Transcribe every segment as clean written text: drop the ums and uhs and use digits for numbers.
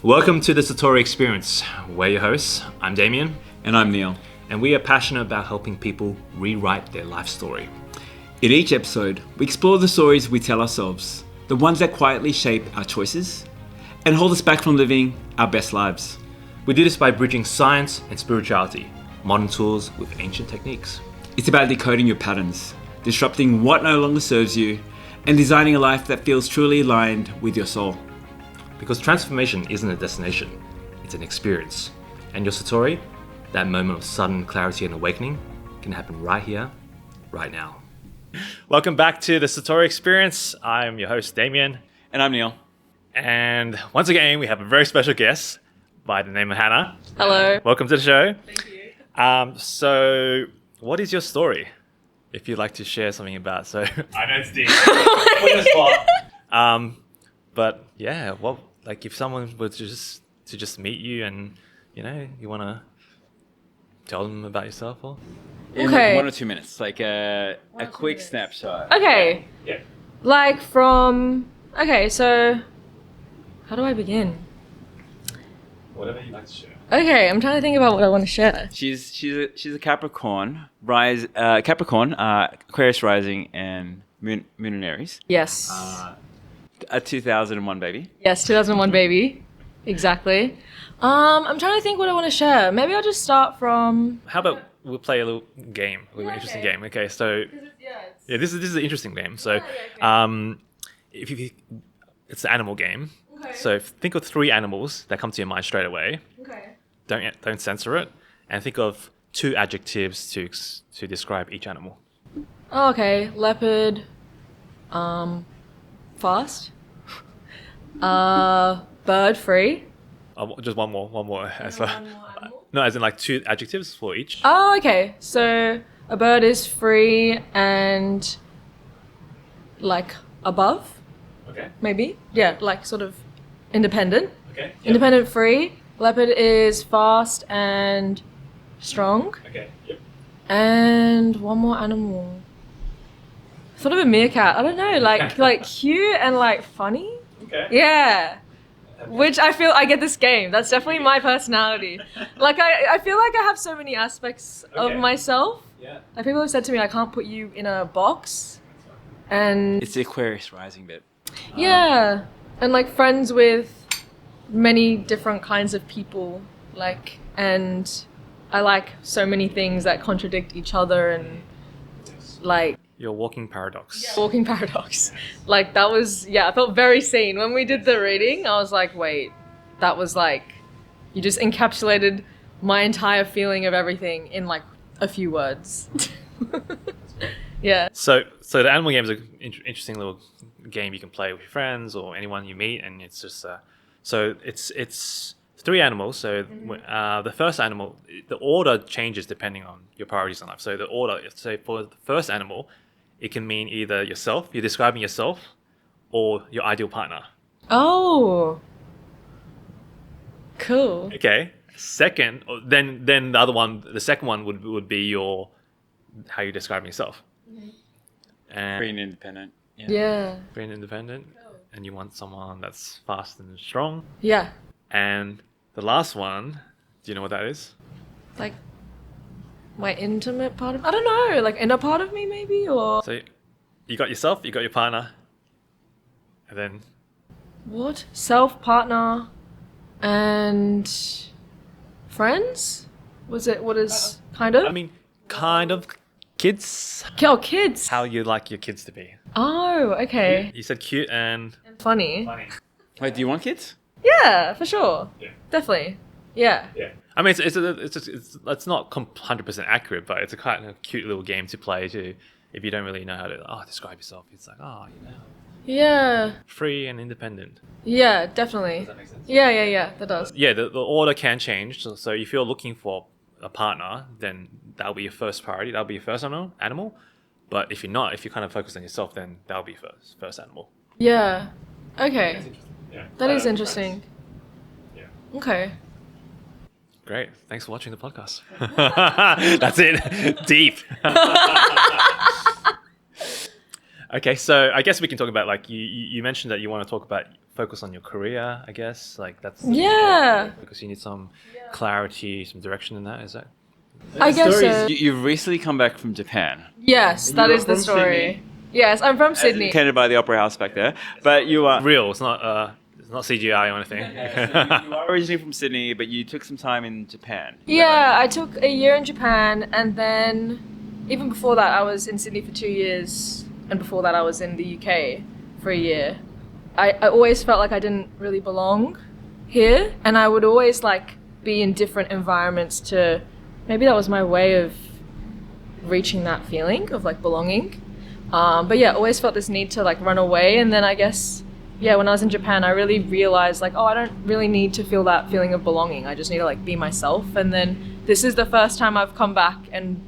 Welcome to the Satori Experience. We're your hosts. I'm Damien. And I'm Neil. And we are passionate about helping people rewrite their life story. In each episode, we explore the stories we tell ourselves, the ones that quietly shape our choices and hold us back from living our best lives. We do this by bridging science and spirituality, modern tools with ancient techniques. It's about decoding your patterns, disrupting what no longer serves you, and designing a life that feels truly aligned with your soul. Because transformation isn't a destination, it's an experience. And your Satori, that moment of sudden clarity and awakening, can happen right here, right now. Welcome back to the Satori Experience. I'm your host, Damien. And I'm Neil. And once again, we have a very special guest by the name of Hanna. Hello. Welcome to the show. Thank you. So, what is your story? If you'd like to share something about, so I know it's deep. Put in the spot. But yeah, what like if someone were to just meet you and you want to tell them about yourself or In Okay. 1 or 2 minutes, like a quick snapshot. Okay. yeah. So how do I begin? Whatever you'd like to share. Okay, I'm trying to think about what I want to share. She's a Capricorn, Aquarius rising, and Moon and Aries. Yes. A 2001 baby. Yes, 2001 baby. Exactly. I'm trying to think what I want to share. Maybe I'll just start from... How about we'll play a little game, a little interesting okay. game. Okay, so yeah, this is an interesting game. So, if you it's an animal game. Okay. So think of 3 animals that come to your mind straight away. Okay. Don't censor it, and think of 2 adjectives to describe each animal. Oh, okay. Leopard. Fast. Bird free. Just one more. As well. One more animal? No, as in like 2 adjectives for each. Oh, okay. So a bird is free and like above, Okay. maybe. Yeah, like sort of independent. Okay. Independent free. Leopard is fast and strong. Okay. Yep. And one more animal. Sort of a meerkat. I don't know, like cute and like funny. Okay. Yeah. Which I feel I get this game. That's definitely my personality. Like I feel like I have so many aspects Okay. of myself. Yeah. Like people have said to me, I can't put you in a box. And It's the Aquarius rising bit. yeah. And like friends with many different kinds of people. Like, and I like so many things that contradict each other and like Your walking paradox. walking paradox. Like that was, I felt very seen. When we did the reading, I was like, wait, that was like, you just encapsulated my entire feeling of everything in like a few words. Yeah. So the animal game is an interesting little game you can play with your friends or anyone you meet, and it's just so it's 3 animals. So the first animal, the order changes depending on your priorities in life. So the order, say for the first animal, it can mean either yourself, you're describing yourself, or your ideal partner. Oh. Cool. Okay. Second, then the other one, the second one would be your how you describe yourself. And Free and independent. Yeah. being independent, and you want someone that's fast and strong. Yeah. And the last one, do you know what that is? Like my intimate part of, I don't know, like inner part of me maybe, or So you got yourself, you got your partner, and then what? Self, partner, and friends? Was it, what is kind of? I mean, kind of kids. Oh, kids. How you like your kids to be? Oh, okay. You said cute and Funny. funny. Wait, do you want kids? Yeah, for sure. Yeah. Definitely. Yeah. Yeah. I mean, it's not 100% accurate, but it's a kind of cute little game to play too. If you don't really know how to describe yourself, it's like Yeah. free and independent. Yeah, definitely. Does that make sense? Yeah, that does. Yeah, the order can change. So if you're looking for a partner, then that'll be your first priority. That'll be your first animal. But if you're not, if you're kind of focused on yourself, then that'll be first animal. Yeah. Okay. Yeah. That is interesting. Yeah. Okay. Great. Thanks for watching the podcast. That's it. Deep. Okay, so I guess we can talk about like you mentioned that you want to talk about focus on your career. I guess like that's Yeah. because you need some clarity, some direction in that. Is that? I The guess story so. is you've recently come back from Japan. Yes, And that you are is the from story. Sydney. Yes, I'm from As Sydney. indicated by the Opera House back there. But you are... Real. It's not CGI or anything. Yeah, so you are originally from Sydney, but you took some time in Japan. Is that Yeah, right? I took a year in Japan, and then even before that, I was in Sydney for 2 years, and before that, I was in the UK for a year. I always felt like I didn't really belong here, and I would always like be in different environments to maybe that was my way of reaching that feeling of like belonging. But yeah, always felt this need to like run away, and then I guess yeah, when I was in Japan, I really realized like, oh, I don't really need to feel that feeling of belonging. I just need to like be myself. And then this is the first time I've come back and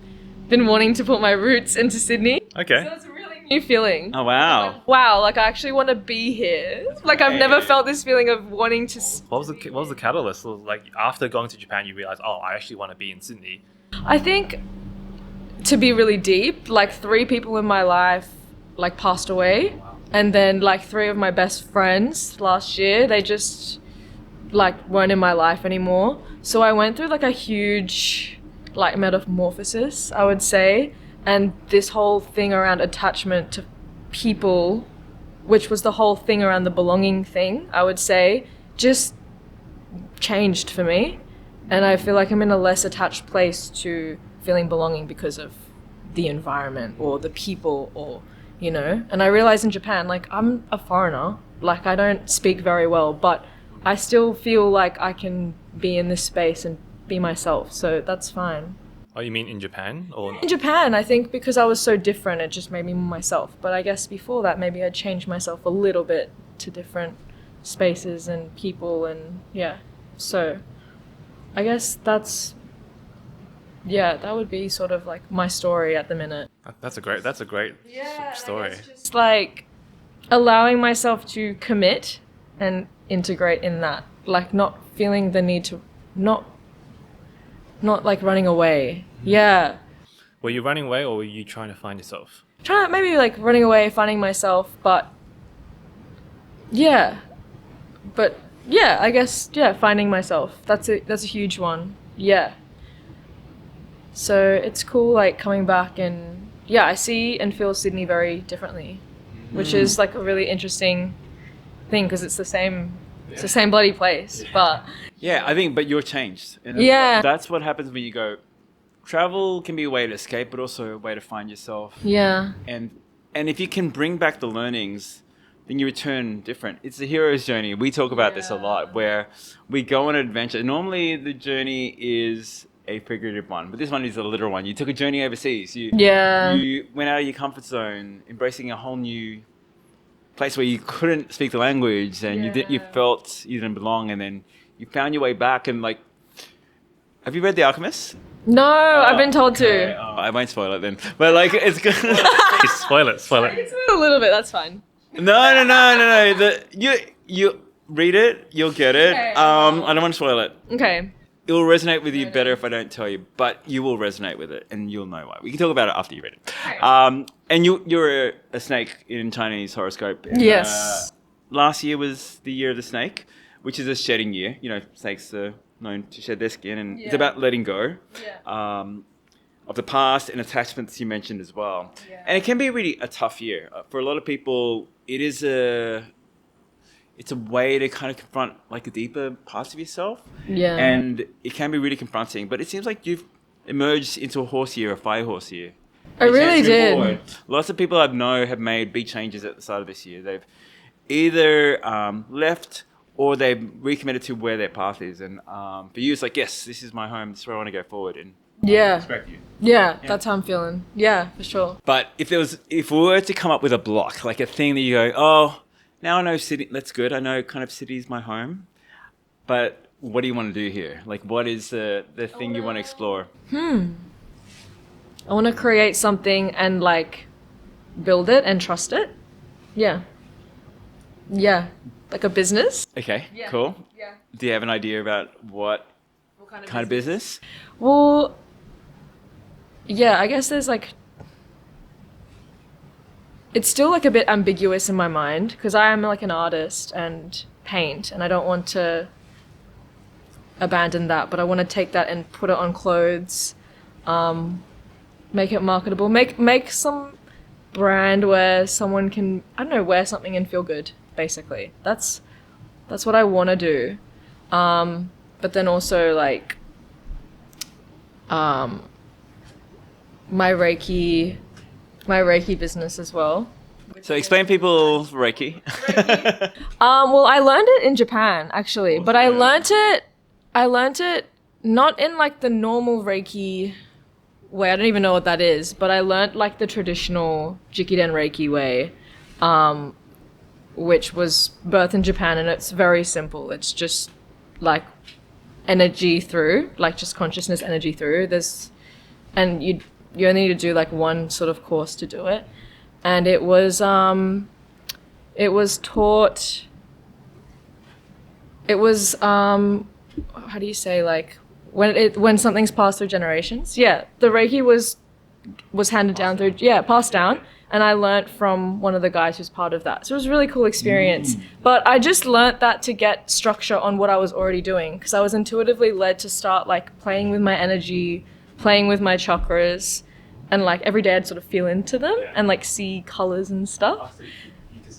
been wanting to put my roots into Sydney. Okay. So it's a really new feeling. Oh, wow. Like, wow, like I actually want to be here. Like I've never felt this feeling of wanting to. What was the catalyst? Like after going to Japan, you realized, oh, I actually want to be in Sydney. I think to be really deep, like 3 people in my life like passed away. And then like 3 of my best friends last year, they just like weren't in my life anymore. So I went through like a huge like metamorphosis, I would say. And this whole thing around attachment to people, which was the whole thing around the belonging thing, I would say, just changed for me. And I feel like I'm in a less attached place to feeling belonging because of the environment or the people or, you know. And I realized in Japan, like, I'm a foreigner. Like, I don't speak very well, but I still feel like I can be in this space and be myself. So that's fine. Oh, you mean in Japan or? In Japan, I think because I was so different, it just made me myself. But I guess before that, maybe I changed myself a little bit to different spaces and people and yeah. So I guess that would be sort of like my story at the minute. That's a great story. Just like allowing myself to commit and integrate in that, like not feeling the need to not like running away. Yeah. Were you running away or were you trying to find yourself? Trying to maybe like running away, finding myself, but yeah. But yeah, I guess finding myself. That's a huge one. Yeah. So it's cool like coming back and yeah, I see and feel Sydney very differently, which is like a really interesting thing because it's the same bloody place, but Yeah, I think, but you're changed. And Yeah. That's what happens when you go. Travel can be a way to escape, but also a way to find yourself. yeah. And if you can bring back the learnings, then you return different. It's the hero's journey. We talk about this a lot, where we go on an adventure. Normally, the journey is a figurative one, but this one is a literal one. You took a journey overseas. You went out of your comfort zone, embracing a whole new place where you couldn't speak the language, and you felt you didn't belong, and then you found your way back. And like, have you read The Alchemist? No, I've been told to. Okay. Oh, I won't spoil it then. But like, it's good. Please, spoil it. It's a little bit, that's fine. No. You read it, you'll get it. Okay. I don't want to spoil it. Okay. It will resonate with you better if I don't tell you, but you will resonate with it, and you'll know why. We can talk about it after you read it. Okay. And you're a snake in Chinese horoscope. And, Yes. Last year was the year of the snake, which is a shedding year. You know, snakes are known to shed their skin, and it's about letting go of the past and attachments you mentioned as well. Yeah. And it can be really a tough year for a lot of people. It's a way to kind of confront like a deeper parts of yourself. Yeah. And it can be really confronting, but it seems like you've emerged into a horse year, a fire horse year. I really did. Forward. Lots of people I know have made big changes at the start of this year. They've either left or they've recommitted to where their path is. And for you, it's like, yes, this is my home. This is where I want to go forward. And Yeah. respect you. Yeah, that's how I'm feeling. Yeah, for sure. But if we were to come up with a block, like a thing that you go, oh, now I know Sydney, that's good. I know kind of Sydney's my home. But what do you want to do here? Like, what is the thing you want to explore? I want to create something and like build it and trust it. Yeah. Yeah. Like a business. Okay, Yeah. cool. Yeah. Do you have an idea about what kind of business? Well, yeah, I guess there's like, it's still like a bit ambiguous in my mind because I am like an artist and paint, and I don't want to abandon that, but I want to take that and put it on clothes, make it marketable, make some brand where someone can, I don't know, wear something and feel good. Basically, that's what I want to do. But then also like my Reiki business as well. So explain people Reiki. Well, I learned it in Japan actually, but I learned it not in like the normal Reiki way. I don't even know what that is, but I learned like the traditional Jikiden Reiki way, which was birthed in Japan, and it's very simple. It's just like energy through, like just consciousness energy through. And you only need to do like one sort of course to do it. And it was taught, how do you say, like when something's passed through generations? Yeah, the Reiki was handed down through, passed down. And I learnt from one of the guys who's part of that. So it was a really cool experience. But I just learnt that to get structure on what I was already doing, because I was intuitively led to start like playing with my energy, playing with my chakras, and like every day I'd sort of feel into them and like see colors and stuff.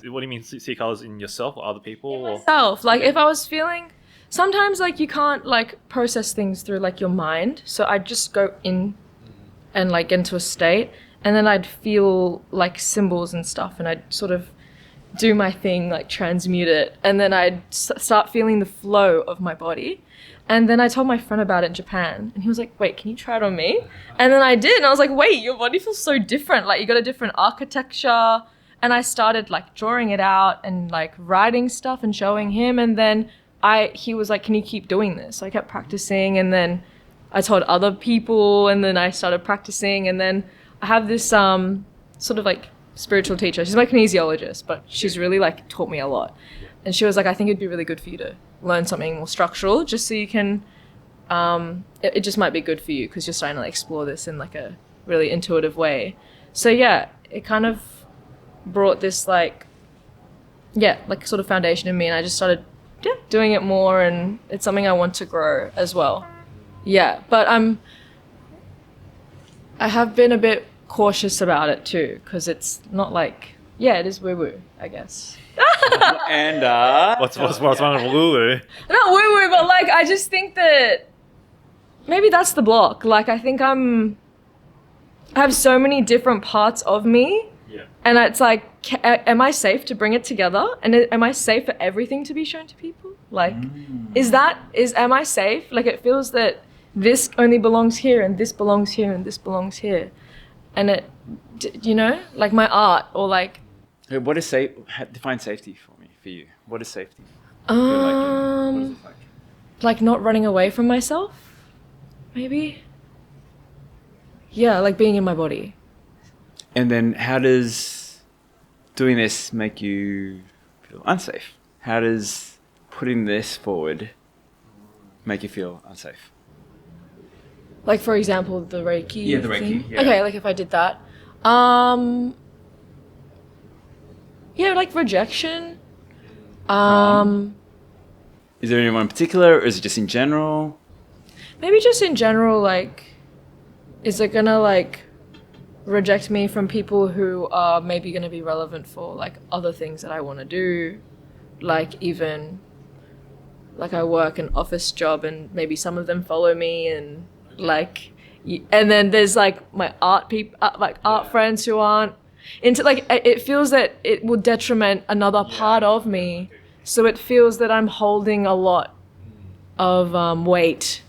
What do you mean see colors in yourself or other people? Or? Myself. Like if I was feeling, sometimes like you can't like process things through like your mind. So I'd just go in and like get into a state. And then I'd feel like symbols and stuff, and I'd sort of do my thing, like transmute it. And then I'd start feeling the flow of my body. And then I told my friend about it in Japan, and he was like, wait, can you try it on me? And then I did, and I was like, wait, your body feels so different. Like you got a different architecture. And I started like drawing it out and like writing stuff and showing him. And then he was like, can you keep doing this? So I kept practicing, and then I told other people, and then I started practicing, and then I have this sort of like spiritual teacher. She's my kinesiologist, but she's really like taught me a lot. And she was like, I think it'd be really good for you to learn something more structural, just so you can, it just might be good for you because you're starting to like explore this in like a really intuitive way. So yeah, it kind of brought this like sort of foundation in me, and I just started doing it more, and it's something I want to grow as well. Yeah, but I have been a bit cautious about it too, because it's not like, it is woo-woo, I guess. And what's wrong with woo-woo? Not woo-woo, but like I just think that maybe that's the block. Like I think I have so many different parts of me, and it's like, am I safe to bring it together? And am I safe for everything to be shown to people? Like, am I safe? Like it feels that this only belongs here, and this belongs here, and this belongs here. And it, like my art, or like... What is safe? Define safety for you. What is safety? What is it like? Like not running away from myself, maybe? Yeah, like being in my body. And then how does doing this make you feel unsafe? How does putting this forward make you feel unsafe? Like, for example, the Reiki. Yeah, the Reiki. Thing. Yeah. Okay, like if I did that. Like rejection. Is there anyone in particular, or is it just in general? Maybe just in general, like, is it gonna, like, reject me from people who are maybe gonna be relevant for, like, other things that I want to do? Like, even, like, I work an office job, and maybe some of them follow me, and... like, and then there's like my art friends who aren't into, like, it feels that it will detriment another part of me, so it feels that I'm holding a lot of weight.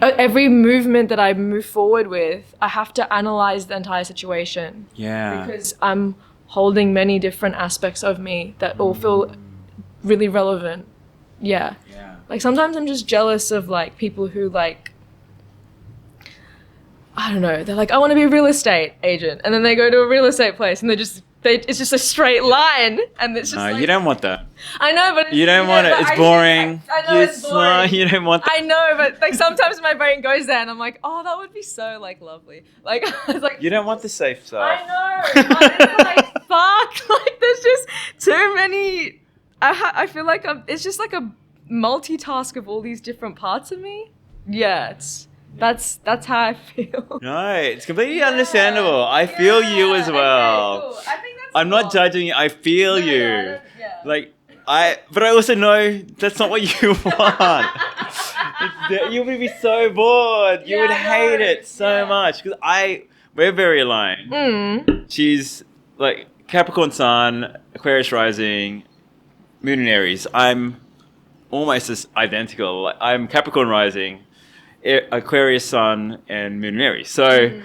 Every movement that I move forward with, I have to analyze the entire situation, because I'm holding many different aspects of me that all feel really relevant. Like sometimes I'm just jealous of like people who like, I don't know, they're like, I want to be a real estate agent, and then they go to a real estate place and it's just a straight line, and it's just No, like, you don't want that. I know, but You don't want it. It's boring. I know it's boring. You don't want that. I know, but like sometimes my brain goes there, and I'm like, oh, that would be so like lovely. Like, it's like You don't want the safe side. I know, but, it's like, fuck? Like, there's just too many. I feel like it's just like a multitask of all these different parts of me. Yeah, that's how I feel. No, it's completely understandable. I feel you as well. Okay, cool. I think that's I'm not judging you. I feel you. But I also know that's not what you want. You would be so bored. You would hate it so much because we're very aligned. She's like Capricorn Sun, Aquarius Rising, Moon and Aries. I'm almost as identical. Like, I'm Capricorn Rising, Aquarius Sun, and Moon and Aries. So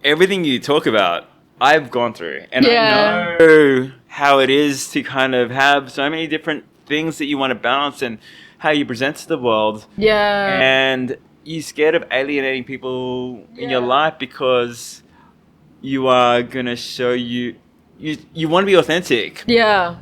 everything you talk about, I've gone through, and I know how it is to kind of have so many different things that you want to balance and how you present to the world. Yeah. And you're scared of alienating people in your life because you are gonna show you want to be authentic. Yeah.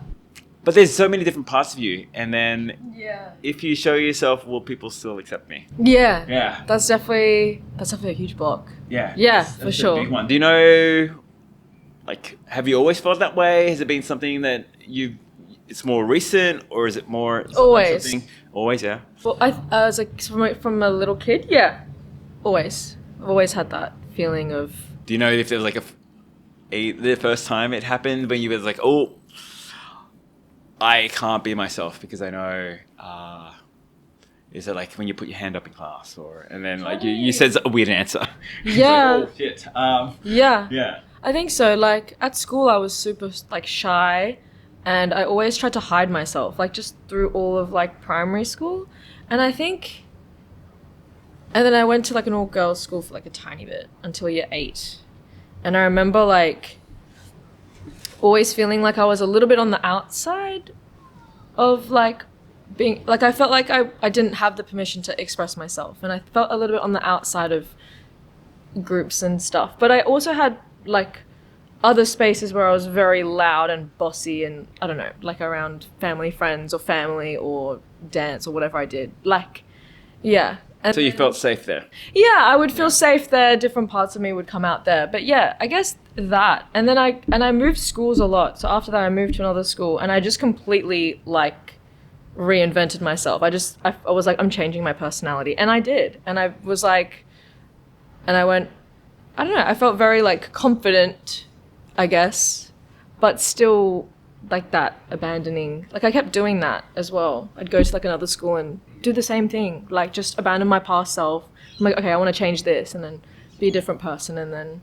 But there's so many different parts of you, and then if you show yourself, will people still accept me? Yeah. Yeah. That's definitely a huge block. Yeah. Yeah, That's for sure. a big one. Do you know, like, have you always felt that way? Has it been something that it's more recent, or is it more Always. something? Always, yeah. Well, I was like from a little kid. Yeah. Always. I've always had that feeling of. Do you know if there was like the first time it happened when you was like, oh, I can't be myself because I know, is it like when you put your hand up in class and then like you said a weird answer? Yeah. Like, oh shit. Yeah. Yeah. I think so. Like at school, I was super like shy, and I always tried to hide myself, like just through all of like primary school, and then I went to like an all girls school for like a tiny bit until year 8, and I remember like always feeling like I was a little bit on the outside of like being like I felt like I didn't have the permission to express myself, and I felt a little bit on the outside of groups and stuff. But I also had like other spaces where I was very loud and bossy, and I don't know, like around family friends or family or dance or whatever I did. Like, yeah. And So you felt safe there? yeah, I would feel safe there. Different parts of me would come out there. But yeah, I guess that. And then I moved schools a lot. So after that, I moved to another school, and I just completely like reinvented myself. I was like, I'm changing my personality, and I did. And I was like, and I went, I don't know. I felt very like confident, I guess, but still like that abandoning. Like I kept doing that as well. I'd go to like another school and do the same thing, like just abandon my past self. I'm like, okay, I want to change this, and then be a different person, and then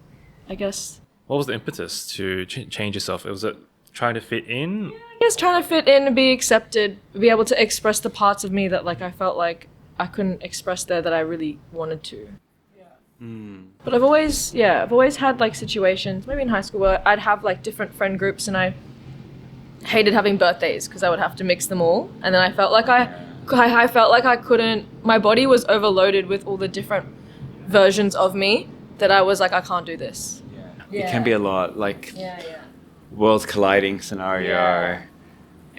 I guess. What was the impetus to change yourself? Was it trying to fit in? I guess trying to fit in and be accepted, be able to express the parts of me that like I felt like I couldn't express there that I really wanted to. But I've always had like situations, maybe in high school, where I'd have like different friend groups, and I hated having birthdays because I would have to mix them all, and then I felt like I felt like I couldn't. My body was overloaded with all the different versions of me that I was like, I can't do this. It can be a lot, like Yeah. worlds colliding scenario,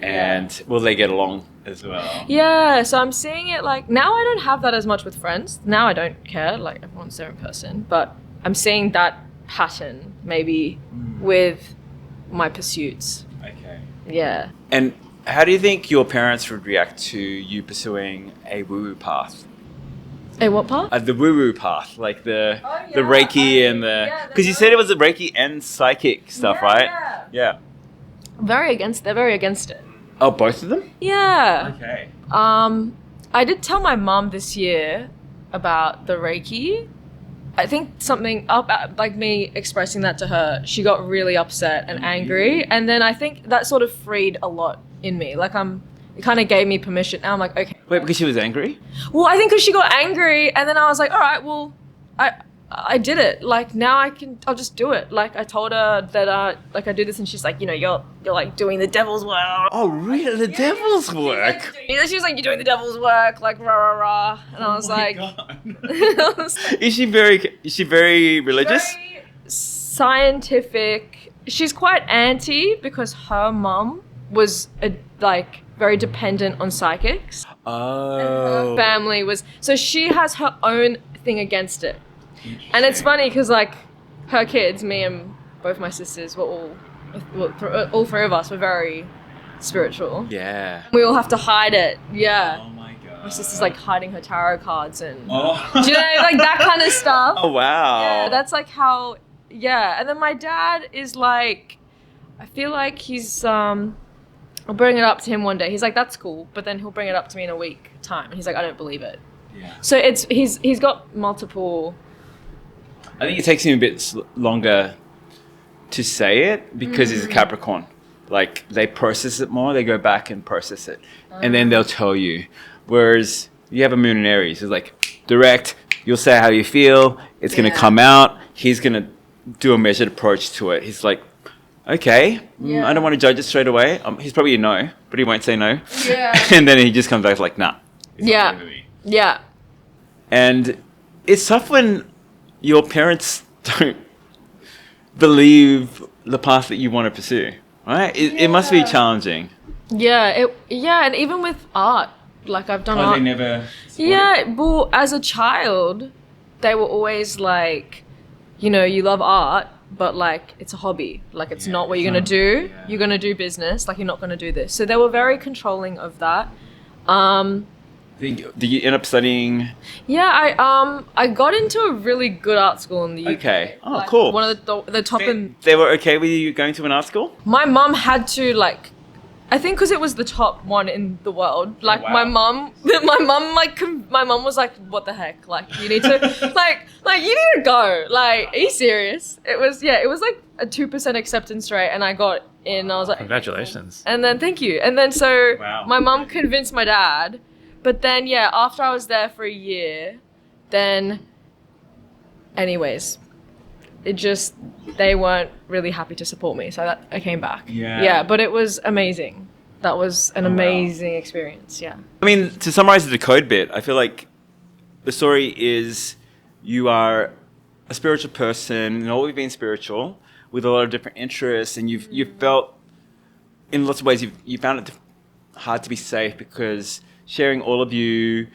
and will they get along as well? Yeah, so I'm seeing it like now I don't have that as much with friends. Now I don't care, like everyone's there in person, but I'm seeing that pattern maybe with my pursuits. Okay. Yeah. And how do you think your parents would react to you pursuing a woo-woo path? A what part? The woo-woo path, like the yeah. Reiki and the... Because you said it was the Reiki and psychic stuff, right? Yeah. They're very against it. Oh, both of them? Yeah. Okay. I did tell my mom this year about the Reiki. I think something like me expressing that to her, she got really upset and angry, and then I think that sort of freed a lot in me. Like it kind of gave me permission. Now I'm like, okay. Wait, because she was angry? Well, I think because she got angry, and then I was like, all right, well, I did it. Like now I'll just do it. Like I told her that like I do this, and she's like, you're like doing the devil's work. Oh, really? The devil's work? She was like, you're doing the devil's work, like rah rah rah. And I was like, I was like, Is she very religious? very scientific. She's quite anti because her mum was like very dependent on psychics. Oh. And her family was, so she has her own thing against it. And it's funny because like her kids, me and both my sisters were all three of us were very spiritual. Yeah. We all have to hide it. Yeah. Oh my god. My sister's like hiding her tarot cards and Oh. do you know like that kind of stuff? Oh wow. Yeah, that's like how. Yeah, and then my dad is like, I feel like he's I'll bring it up to him one day. He's like, that's cool, but then he'll bring it up to me in a week time, and he's like, I don't believe it. Yeah. So he's got multiple. I think it takes him a bit longer to say it because he's a Capricorn. Like they process it more, they go back and process it, and then they'll tell you. Whereas you have a Moon in Aries, it's like direct. You'll say how you feel. It's gonna come out. He's gonna do a measured approach to it. He's like, okay, I don't want to judge it straight away. He's probably a no, but he won't say no. Yeah. And then he just comes back like, nah. Yeah. Yeah. And it's tough when your parents don't believe the path that you want to pursue, right? It must be challenging. Yeah. And even with art, like I've done art. They never. Yeah. Well, as a child, they were always like, you know, you love art, but like it's a hobby. Like it's not what you're gonna do. Yeah. You're gonna do business. Like you're not gonna do this. So they were very controlling of that. Did you end up studying? Yeah, I got into a really good art school in the UK. Okay. Oh, Like, cool. One of the top in. They were okay with you going to an art school? My mum had to like. I think because it was the top one in the world. Like wow. my mum was like, "What the heck? Like you need to, like you need to go. Like, are you serious?" It was like a 2% acceptance rate, and I got in. I was like, Congratulations. and then thank you. And then so Wow. my mum convinced my dad, but then after I was there for a year, then, anyways, they weren't really happy to support me, so I came back. Yeah, but it was amazing. That was an amazing experience. Yeah. I mean, to summarize the code bit, I feel like the story is you are a spiritual person and always been spiritual with a lot of different interests, and you've felt in lots of ways you found it hard to be safe because sharing all of you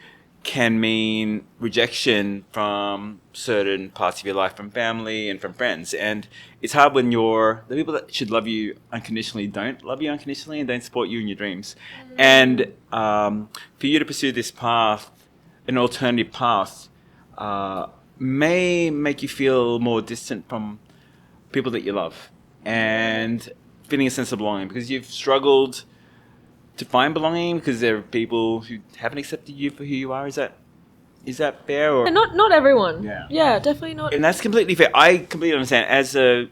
can mean rejection from certain parts of your life, from family and from friends. And it's hard when the people that should love you unconditionally don't love you unconditionally and don't support you in your dreams. And for you to pursue this path, an alternative path, may make you feel more distant from people that you love and feeling a sense of belonging because you've struggled to find belonging because there are people who haven't accepted you for who you are. Is that fair? Or Not everyone. Yeah. Yeah, definitely not. and that's completely fair. I completely understand. As a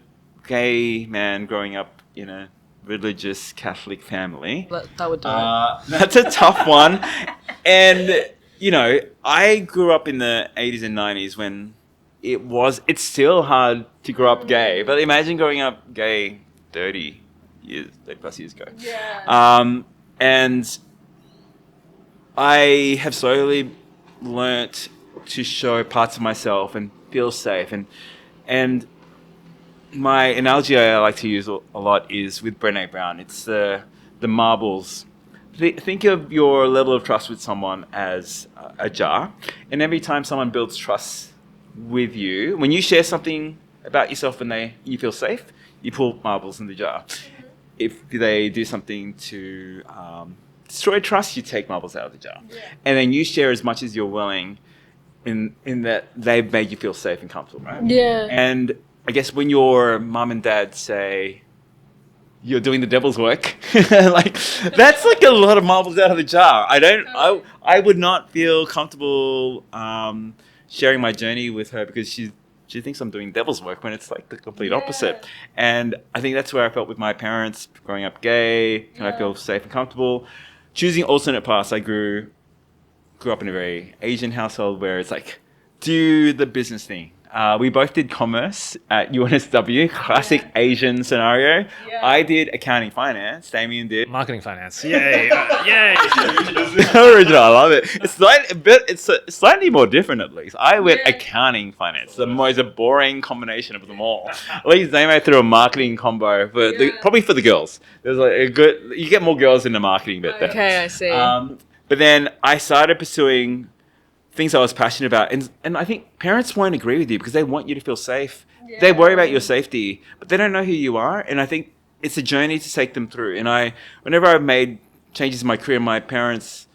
gay man growing up in a religious Catholic family, That would do it. that's a tough one. And you know, I grew up in the 80s and 90s when it's still hard to grow up gay. But imagine growing up gay 30 plus years ago. Yeah. And I have slowly learnt to show parts of myself and feel safe. And my analogy I like to use a lot is with Brené Brown. It's the marbles. Think of your level of trust with someone as a jar. And every time someone builds trust with you, when you share something about yourself and you feel safe, you pull marbles in the jar. If they do something to destroy trust, you take marbles out of the jar. Yeah. And then you share as much as you're willing in that they've made you feel safe and comfortable, right? Yeah. And I guess when your mum and dad say, you're doing the devil's work, like that's like a lot of marbles out of the jar. I would not feel comfortable sharing my journey with her because she thinks I'm doing devil's work when it's like the complete opposite. And I think that's where I felt with my parents growing up gay. Can I feel safe and comfortable? Choosing alternate paths. I grew up in a very Asian household where it's like, do the business thing. We both did commerce at UNSW, classic Asian scenario. Yeah. I did accounting finance. Damien did marketing finance. Yay! Yay! Original, I love it. It's slightly more different at least. I went accounting finance, the most boring combination of them all. At least Damien threw a marketing combo probably for the girls. There's like you get more girls in the marketing bit there. Okay, I see. But then I started pursuing things I was passionate about. And I think parents won't agree with you because they want you to feel safe They worry about your safety, but they don't know who you are. And I think it's a journey to take them through. And whenever I've made changes in my career, my parents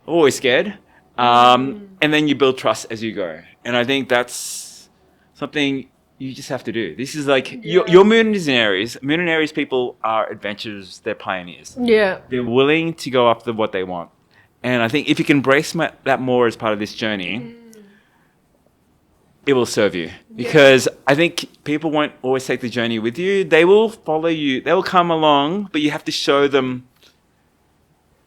are always scared. And then you build trust as you go. And I think that's something you just have to do. This is like your moon is in Aries. Moon and Aries people are adventurers. They're pioneers. Yeah. They're willing to go after what they want. And I think if you can embrace that more as part of this journey, it will serve you. Because I think people won't always take the journey with you. They will follow you. They will come along, but you have to show them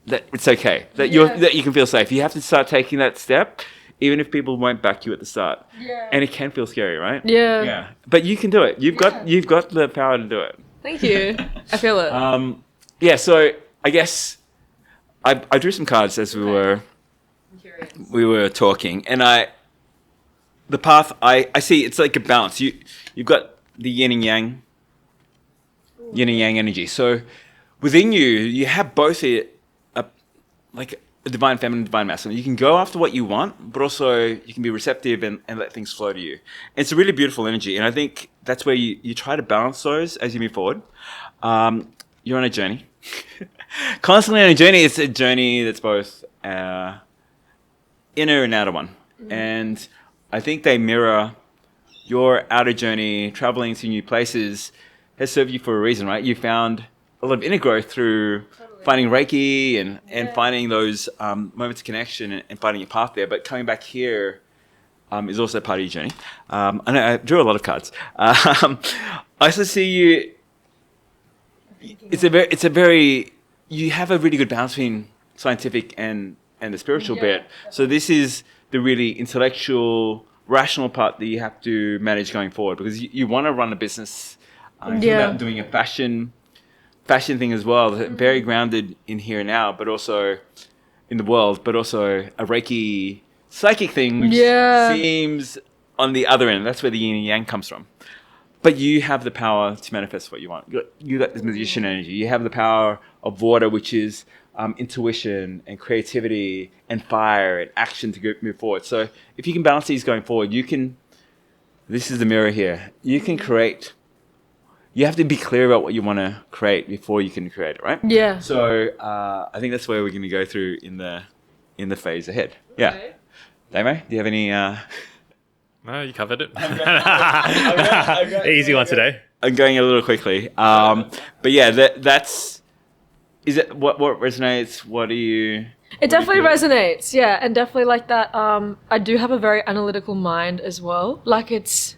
that it's okay, that you can feel safe. You have to start taking that step, even if people won't back you at the start. Yeah. And it can feel scary, right? Yeah. Yeah. But you can do it. You've got the power to do it. Thank you. I feel it. Yeah. So I guess I drew some cards as we were talking, and the path I see, it's like a balance. You've got the yin and yang energy. So within you have both like a divine feminine, divine masculine. You can go after what you want, but also you can be receptive and let things flow to you. It's a really beautiful energy. And I think that's where you try to balance those as you move forward. You're on a journey. Constantly on a journey. It's a journey that's both inner and outer one. And I think they mirror your outer journey, traveling to new places has served you for a reason, right? You found a lot of inner growth through finding Reiki and finding those moments of connection and finding your path there. But coming back here is also part of your journey. I drew a lot of cards. I also see you. It's a very you have a really good balance between scientific and the spiritual bit. So this is the really intellectual, rational part that you have to manage going forward, because you want to run a business. It's about doing a fashion thing as well, very grounded in here and now, but also in the world, but also a Reiki psychic thing, which seems on the other end. That's where the yin and yang comes from. But you have the power to manifest what you want. You got this magician energy. You have the power of water, which is intuition and creativity and fire and action to move forward. So if you can balance these going forward, you can. This is the mirror here. You can create. You have to be clear about what you want to create before you can create it, right? Yeah. So I think that's where we're going to go through in the phase ahead. Yeah. Okay. Damo, do you have any? No, you covered it. Easy one today. I'm going a little quickly, but yeah, that's. Is it what resonates? What do you? It definitely resonates, yeah, and definitely like that. I do have a very analytical mind as well. Like it's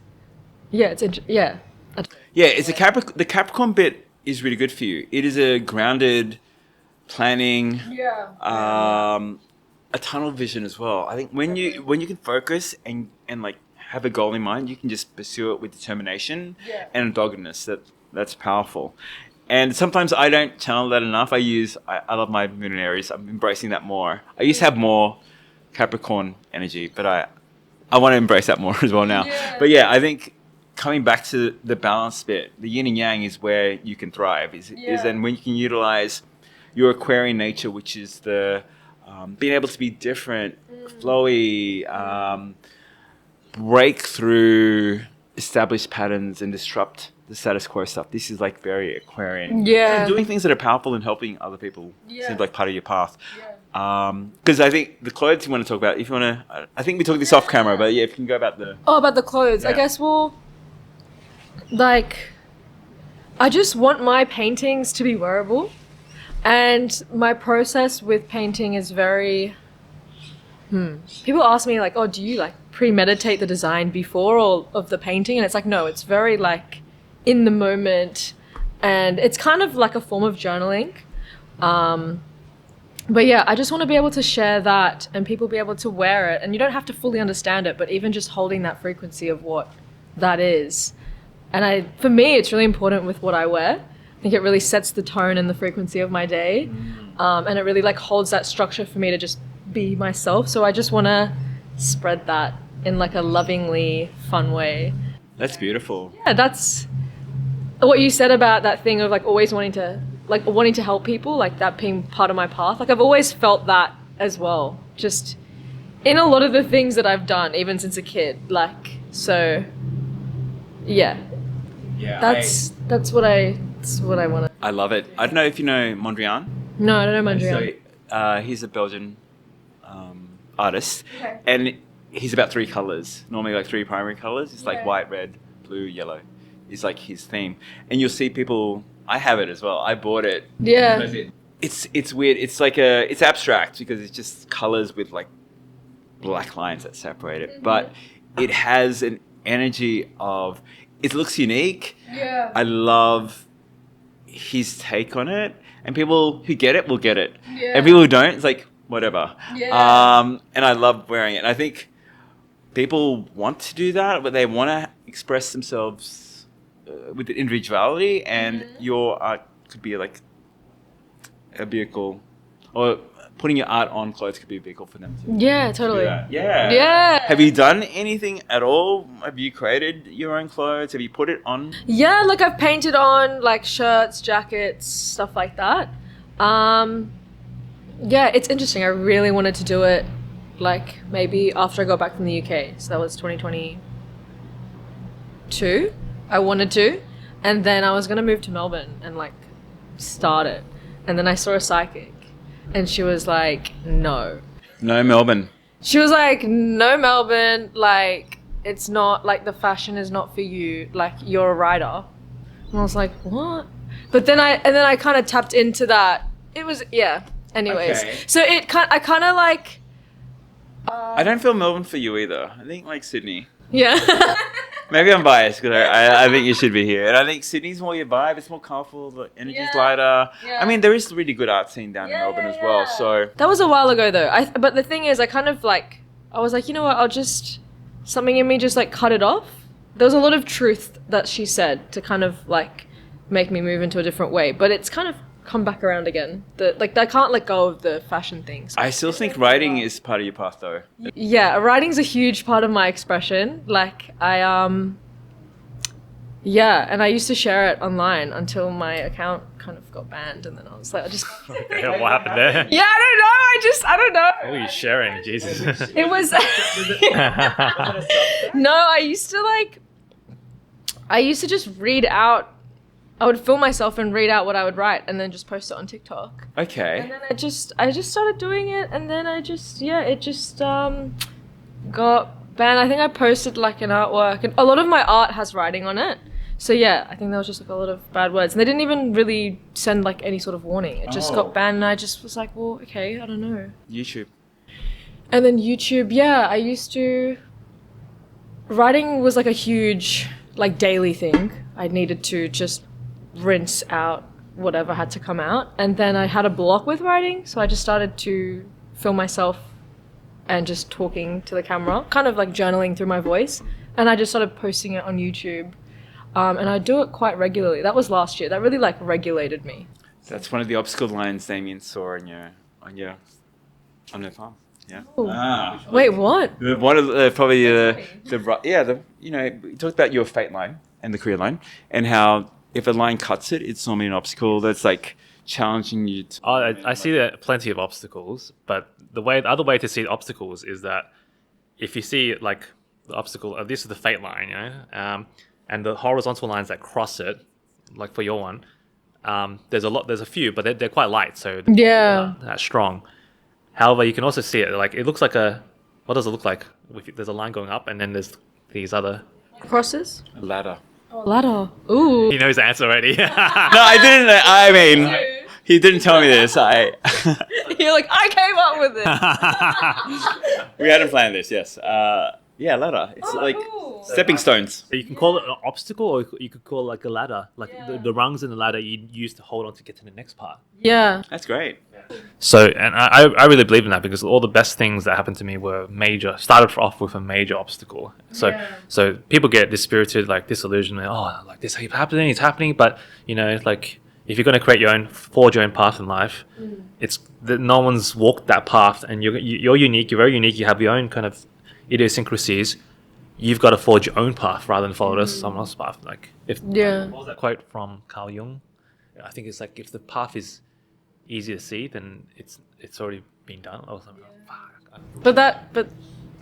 a Capricorn. The Capricorn bit is really good for you. It is a grounded, planning. A tunnel vision as well. I think when you can focus and like have a goal in mind, you can just pursue it with determination and doggedness. That's powerful. And sometimes I don't channel that enough. I love my moon in Aries. I'm embracing that more. I used to have more Capricorn energy, but I want to embrace that more as well now. Yeah. But yeah, I think coming back to the balance bit, the yin and yang is where you can thrive. Is then when you can utilize your Aquarian nature, which is the being able to be different, flowy, break through established patterns and disrupt the status quo stuff. This is like very Aquarian. Yeah. And doing things that are powerful and helping other people seems like part of your path. Yeah. Because I think the clothes you want to talk about, if you want to, I think we talked this off camera, but yeah, if you can go about about the clothes. Yeah. I guess, well, like, I just want my paintings to be wearable. And my process with painting is very... People ask me, like, oh, do you, like, premeditate the design before all of the painting? And it's like, no, it's very, like, in the moment. And it's kind of like a form of journaling. But yeah, I just want to be able to share that and people be able to wear it. And you don't have to fully understand it, but even just holding that frequency of what that is. And for me, it's really important with what I wear. I think it really sets the tone and the frequency of my day. And it really like holds that structure for me to just be myself. So I just want to spread that in like a lovingly fun way. That's beautiful. Yeah, that's what you said about that thing of like always wanting to help people, like that being part of my path. Like I've always felt that as well, just in a lot of the things that I've done, even since a kid. Like, so yeah, Yeah, that's what I want to. I love it. I don't know if you know Mondrian. No, I don't know Mondrian. So he's a Belgian artist, Okay. and he's about 3 colors. Normally, like 3 primary colors. It's like Yeah. white, red, blue, yellow. Is like his theme, and you'll see people. I have it as well. I bought it. Yeah. It's weird. It's like it's abstract because it's just colors with like black lines that separate it, but it has an energy of. It looks unique. Yeah. I love his take on it, and people who get it will get it, Yeah. and people who don't, it's like whatever. Yeah. And I love wearing it. And I think people want to do that, but they want to express themselves with individuality, and your art could be like a vehicle, or putting your art on clothes could be a vehicle for them to Yeah, do totally. that. Yeah. Yeah. Have you done anything at all? Have you created your own clothes? Have you put it on? Yeah, like I've painted on like shirts, jackets, stuff like that. Yeah, it's interesting. I really wanted to do it like maybe after I got back from the UK. So that was 2022. I wanted to. And then I was going to move to Melbourne and like start it. And then I saw a psychic and she was like, no. No, Melbourne. She was like, no, Melbourne, like, it's not, like, the fashion is not for you. Like, you're a writer. And I was like, what? But then I kind of tapped into that. It was, yeah. Anyways. Okay. So I kind of like. I don't feel Melbourne for you either. I think like Sydney. Yeah. Maybe I'm biased because I think you should be here. And I think Sydney's more your vibe. It's more colourful. The energy's Yeah. lighter. Yeah. I mean, there is really good art scene down in Yeah, Melbourne yeah, as well. yeah. So That was a while ago, though. But the thing is, I kind of like, I was like, you know what, something in me just like cut it off. There was a lot of truth that she said to kind of like make me move into a different way. But it's kind of come back around again. I can't let go of the fashion things. I still think writing is part of your path though. Yeah, writing's a huge part of my expression. Like yeah, and I used to share it online until my account kind of got banned, and then I was like, I just Okay, what happened there? yeah, I don't know. I don't know. What were you sharing? Jesus. It was no, I used to just read out. I would film myself and read out what I would write, and then just post it on TikTok. And Okay. then I just started doing it, and then it just got banned. I think I posted like an artwork, and a lot of my art has writing on it. So yeah, I think there was just like a lot of bad words, and they didn't even really send like any sort of warning. It just Oh. got banned, and I just was like, well, okay, I don't know. YouTube. And then YouTube, yeah, I used to. Writing was like a huge, like daily thing. I needed to just rinse out whatever had to come out. And then I had a block with writing, so I just started to film myself and just talking to the camera, kind of like journaling through my voice. And I just started posting it on YouTube. And I do it quite regularly. That was last year. That really like regulated me. That's one of the obstacle lines Damien saw on their path. Yeah. Ooh. Ah. Wait, what? One of the probably you talked about your fate line and the career line, and how if a line cuts it, it's normally an obstacle that's like challenging you. I see that plenty of obstacles, but the other way to see obstacles is that if you see like the obstacle, this is the fate line, you know, and the horizontal lines that cross it, like for your one, there's a few, but they're quite light, so Yeah. not that strong. However, you can also see it like it looks like what does it look like? There's a line going up, and then there's these other. Crosses? A ladder. Ladder. Ooh. He knows the answer already. No, I didn't. I mean, he didn't tell me this. You're like, I came up with it. We hadn't planned this. Yes. Yeah, ladder. It's like cool. stepping stones. You can call it an obstacle, or you could call it like a ladder, like Yeah. the rungs in the ladder you use to hold on to get to the next part. Yeah. That's great. So, and I really believe in that because all the best things that happened to me started off with a major obstacle. So, Yeah. so people get dispirited, like disillusionment. Oh, like this keeps happening, it's happening. But you know, like if you're going to forge your own path in life, it's that no one's walked that path, and you're unique. You're very unique. You have your own kind of idiosyncrasies. You've got to forge your own path rather than follow someone else's path. Like Yeah. what was that quote from Carl Jung? I think it's like if the path is easy to see, then it's already been done. Or something. Fuck. But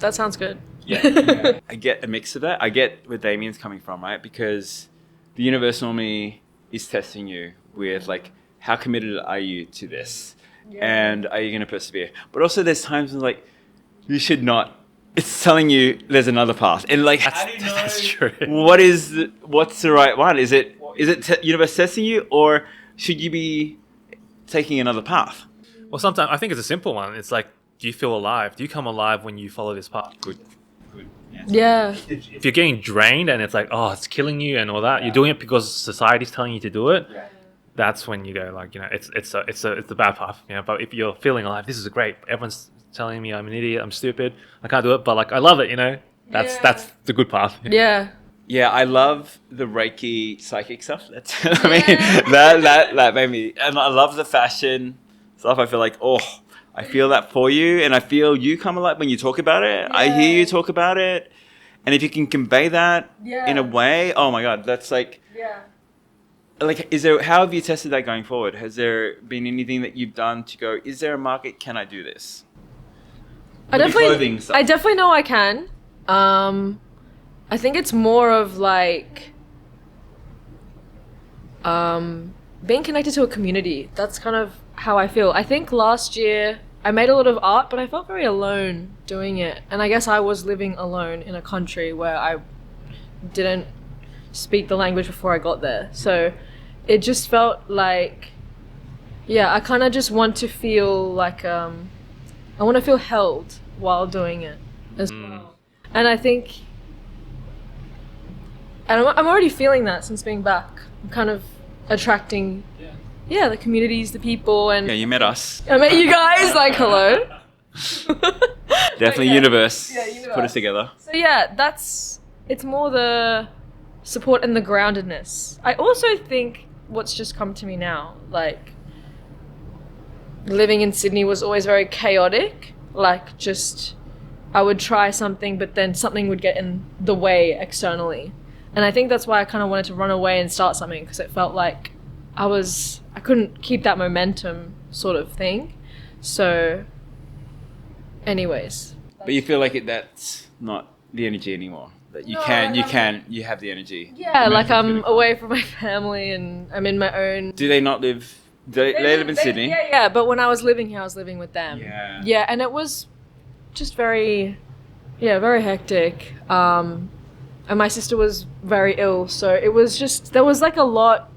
that sounds good. Yeah. I get a mix of that. I get where Damien's coming from, right? Because the universe normally is testing you with like, how committed are you to this? And are you going to persevere? But also there's times when like, you should not. It's telling you there's another path. And like, how do you know That's true. what's the right one? Is it universe testing you, or should you be taking another path? Well, sometimes I think it's a simple one. It's like, do you feel alive? Do you come alive when you follow this path? Good. Yeah. If you're getting drained and it's like, oh, it's killing you and all that, you're doing it because society's telling you to do it. Yeah. That's when you go like, it's the bad path. But if you're feeling alive, this is great. Everyone's telling me I'm an idiot, I'm stupid, I can't do it, but like I love it. That's the good path. Yeah. Yeah, I love the Reiki psychic stuff. That's I mean, that made me, and I love the fashion stuff. I feel like, I feel that for you, and I feel you come alive when you talk about it. I hear you talk about it, and if you can convey that in a way, oh my god, that's like, like, how have you tested that going forward? Has there been anything that you've done to go, is there a market? Can I do this? I definitely know I can. I think it's more of like being connected to a community. That's kind of how I feel. I think last year I made a lot of art, but I felt very alone doing it. And I guess I was living alone in a country where I didn't speak the language before I got there. So it just felt like, I kind of just want to feel like, I want to feel held while doing it as well. And I think, and I'm already feeling that since being back. I'm kind of attracting, the communities, the people, and Yeah, you met us. I met you guys. Like, hello. Definitely universe. Put us together. So it's more the support and the groundedness. I also think what's just come to me now, like living in Sydney was always very chaotic. Like, just I would try something, but then something would get in the way externally. And I think that's why I kind of wanted to run away and start something, because it felt like I couldn't keep that momentum sort of thing. So anyways. But you feel like that's not the energy anymore. That you have the energy. Yeah, like I'm away from my family and I'm in my own. Do they not live? They live in Sydney. Yeah. But when I was living here, I was living with them. Yeah. Yeah, and it was just very hectic. And my sister was very ill, so it was just, there was like a lot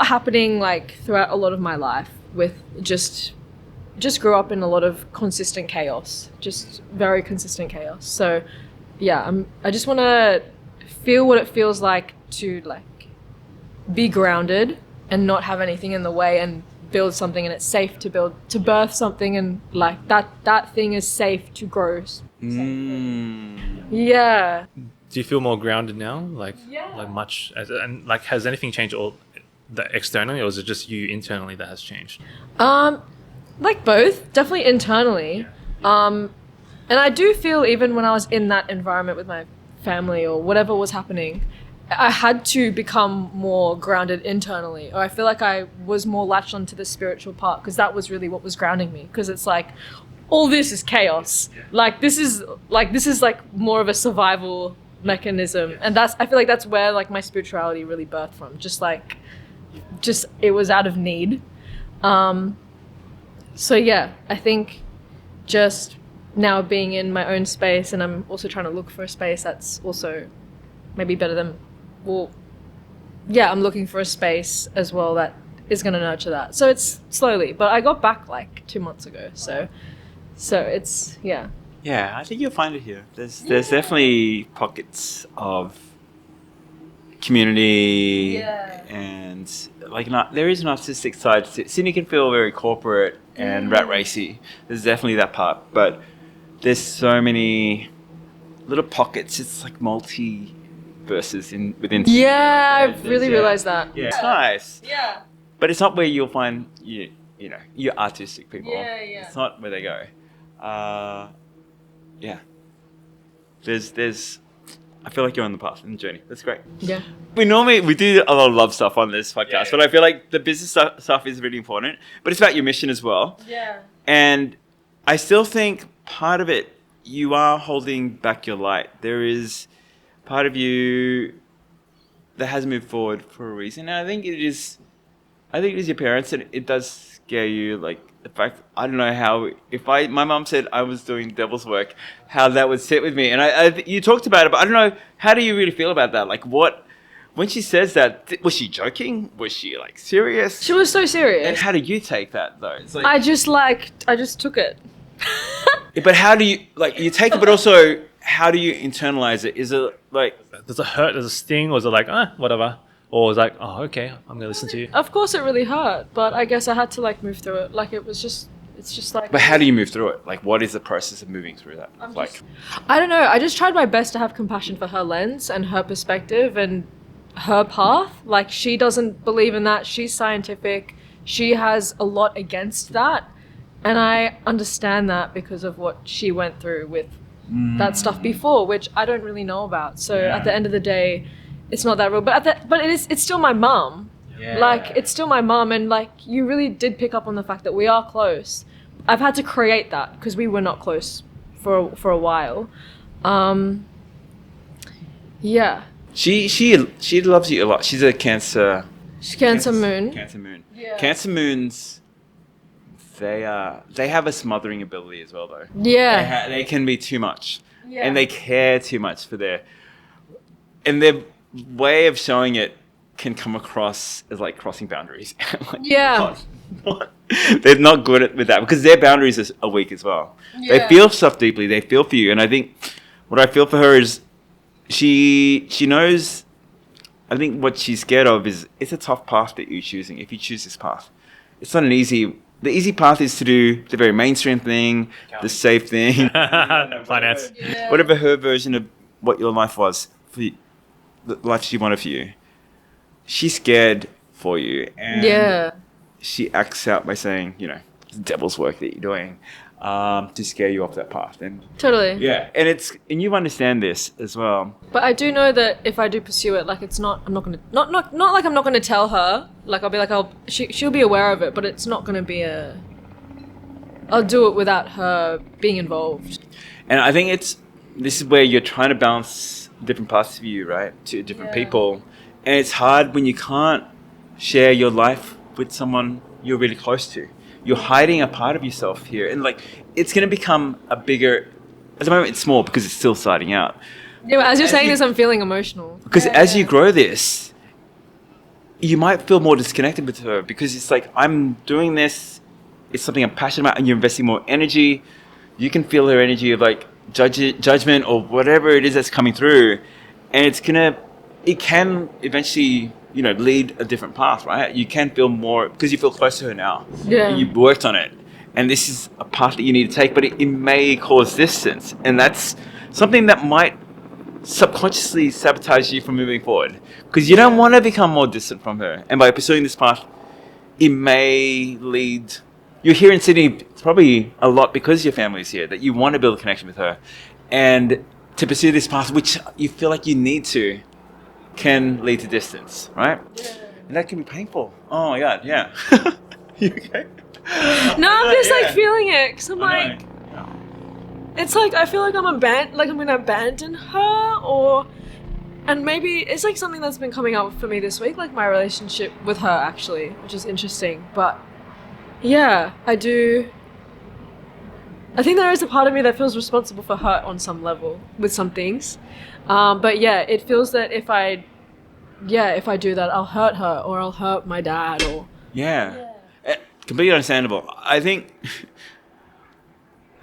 happening like throughout a lot of my life, with just grew up in a lot of consistent chaos, just very consistent chaos. So I just want to feel what it feels like to like be grounded and not have anything in the way, and build something, and it's safe to birth something, and like that thing is safe to grow. Yeah. Do you feel more grounded now? Like much, and like, has anything changed externally, or is it just you internally that has changed? Like both, definitely internally. And I do feel, even when I was in that environment with my family or whatever was happening, I had to become more grounded internally, or I feel like I was more latched onto the spiritual part, because that was really what was grounding me. Because it's like, all this is chaos. Like this is like more of a survival mechanism, and I feel like that's where like my spirituality really birthed from. Just it was out of need. So I think just now being in my own space, and I'm also trying to look for a space that's also maybe better than, I'm looking for a space as well that is going to nurture that. So it's slowly, but I got back like 2 months ago. So it's, Yeah, I think you'll find it here. There's definitely pockets of community, and like there is an artistic side. Sydney can feel very corporate and rat racy. There's definitely that part, but there's so many little pockets. It's like multi-verses within. Yeah, I've really realized that. Yeah, it's nice. Yeah. But it's not where you'll find your artistic people. Yeah. It's not where they go. There's I feel like you're on the path and the journey. That's great. Yeah. We do a lot of love stuff on this podcast, but I feel like the business stuff is really important. But it's about your mission as well. Yeah. And I still think part of it you are holding back your light. There is part of you that has moved forward for a reason. And I think it is your parents, and it does scare you. Like the fact, I don't know how, my mom said I was doing devil's work, how that would sit with me. And you talked about it, but I don't know, how do you really feel about that? Like when she says that, was she joking? Was she like serious? She was so serious. And how do you take that though? It's like, I just took it. but how do you take it, but also how do you internalize it? Is it like, Does it hurt? Does it sting? Or is it like, whatever? Or is it like, oh, okay, I'm gonna listen to you? Of course it really hurt, but I guess I had to like move through it. Like it's just like. but how do you move through it? Like, what is the process of moving through that? I don't know. I just tried my best to have compassion for her lens and her perspective and her path. Like, she doesn't believe in that. She's scientific. She has a lot against that. And I understand that because of what she went through with that stuff before, which I don't really know about. So at the end of the day, it's not that real. But it's still my mum. Yeah. Like, it's still my mum. And like, you really did pick up on the fact that we are close. I've had to create that because we were not close for a while. Yeah. She loves you a lot. She's a Cancer. She's Cancer Moon. Cancer Moon. Yeah. Cancer Moons. They have a smothering ability as well, though. Yeah. They can be too much, Yeah. and they care too much for their way of showing it can come across as like crossing boundaries. Like, Yeah. they're not good with that because their boundaries are weak as well. Yeah. They feel stuff deeply. They feel for you, and I think what I feel for her is she knows. I think what she's scared of is it's a tough path that you're choosing. If you choose this path, it's not an easy. The easy path is to do the very mainstream thing, the safe thing, Finance. Yeah. whatever her version of what your life was for you, the life she wanted for you. She's scared for you, and she acts out by saying, it's devil's work that you're doing, to scare you off that path. And Totally. and you understand this as well. But I do know that if I do pursue it, like I'm not like I'm not gonna tell her. Like I'll be like she'll be aware of it, but it's not gonna be I'll do it without her being involved. And I think this is where you're trying to balance different parts of you, right, to different people. And it's hard when you can't share your life with someone you're really close to. You're hiding a part of yourself here. And like, it's going to become a bigger, at the moment it's small because it's still starting out. Yeah, but as you're saying this, I'm feeling emotional. Because as you grow this, you might feel more disconnected with her because it's like, I'm doing this, it's something I'm passionate about, and you're investing more energy. You can feel her energy of like judgment or whatever it is that's coming through. And it can eventually, lead a different path, right? You can feel more because you feel close to her now. Yeah. And you've worked on it. And this is a path that you need to take, but it may cause distance. And that's something that might subconsciously sabotage you from moving forward because you don't want to become more distant from her. And by pursuing this path, it may lead. You're here in Sydney, it's probably a lot because your family's here, that you want to build a connection with her. And to pursue this path, which you feel like you need to, can lead to distance, right? Yeah. And that can be painful. Oh my God, yeah. You okay? No, I'm just like feeling it because I'm like, it's like I feel like I'm going to abandon her, and maybe it's like something that's been coming up for me this week, like my relationship with her actually, which is interesting. But yeah, I think there is a part of me that feels responsible for her on some level with some things. But yeah, it feels that if I do that, I'll hurt her or I'll hurt my dad or. Yeah. Completely understandable. I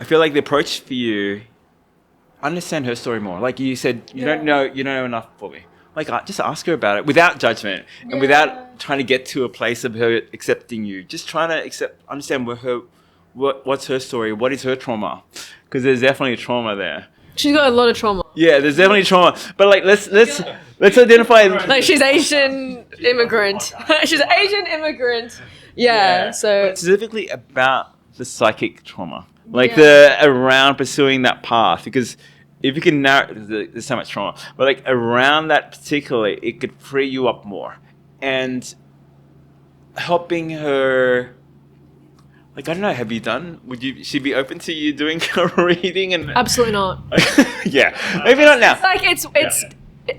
feel like the approach for you, understand her story more. Like you said, you don't know enough for me. Like, just ask her about it without judgment and without trying to get to a place of her accepting you. Just trying to understand what's her story, what is her trauma, because there's definitely a trauma there. She's got a lot of trauma. Yeah, there's definitely trauma. But like, let's identify. Like, she's Asian immigrant. She's an Asian immigrant. Yeah. So but specifically about the psychic trauma, like the around pursuing that path, because if you can narrow, there's so much trauma, but like around that particularly, it could free you up more, and helping her Like, I don't know, she'd be open to you doing a reading? And Absolutely not. yeah, maybe not now. It's like it's.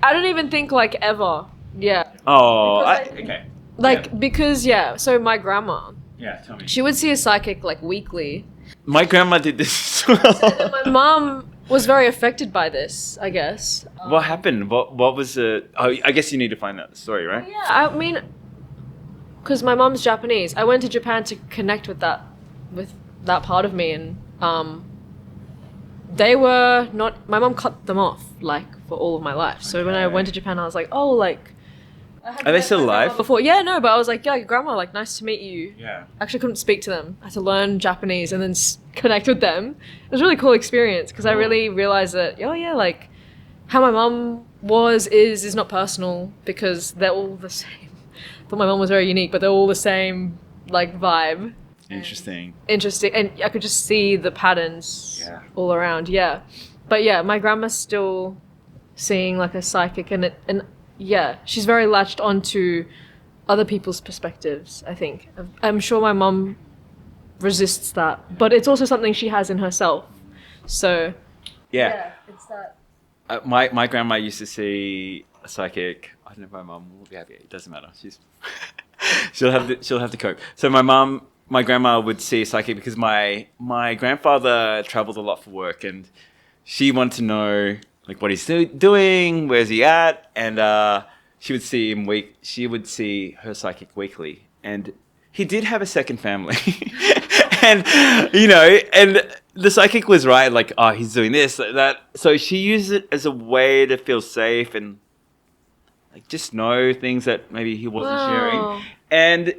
I don't even think like ever. Yeah. Oh, Because Like because so my grandma, Yeah, tell me. she would see a psychic like weekly. My grandma did this as And well. my mom was very affected by this, I guess. What happened? What was it? Oh, I guess you need to find out the story, right? Yeah, I mean, because my mom's Japanese, I went to Japan to connect with that part of me, and they were not. My mom cut them off like for all of my life. So when I went to Japan, I was like, oh, like. Are they still alive? Before, yeah, no, but I was like, yeah, grandma, like, nice to meet you. Yeah. Actually, couldn't speak to them. I had to learn Japanese and then connect with them. It was a really cool experience because I really realized that, oh yeah, like how my mum is not personal because they're all the same. I thought my mum was very unique, but they're all the same like vibe. Interesting. And I could just see the patterns all around. Yeah, but yeah, my grandma's still seeing like a psychic, and yeah, she's very latched onto other people's perspectives, I think. I'm sure my mum resists that, but it's also something she has in herself. So Yeah. it's that. My grandma used to see a psychic. I don't know if my mum will be happy. It doesn't matter. She'll have to cope. So my grandma would see a psychic because my grandfather traveled a lot for work, and she wanted to know like what he's doing, where's he at, and she would see him she would see her psychic weekly, and he did have a second family. And and the psychic was right, like, oh, he's doing this, that. So she used it as a way to feel safe and like just know things that maybe he wasn't sharing. And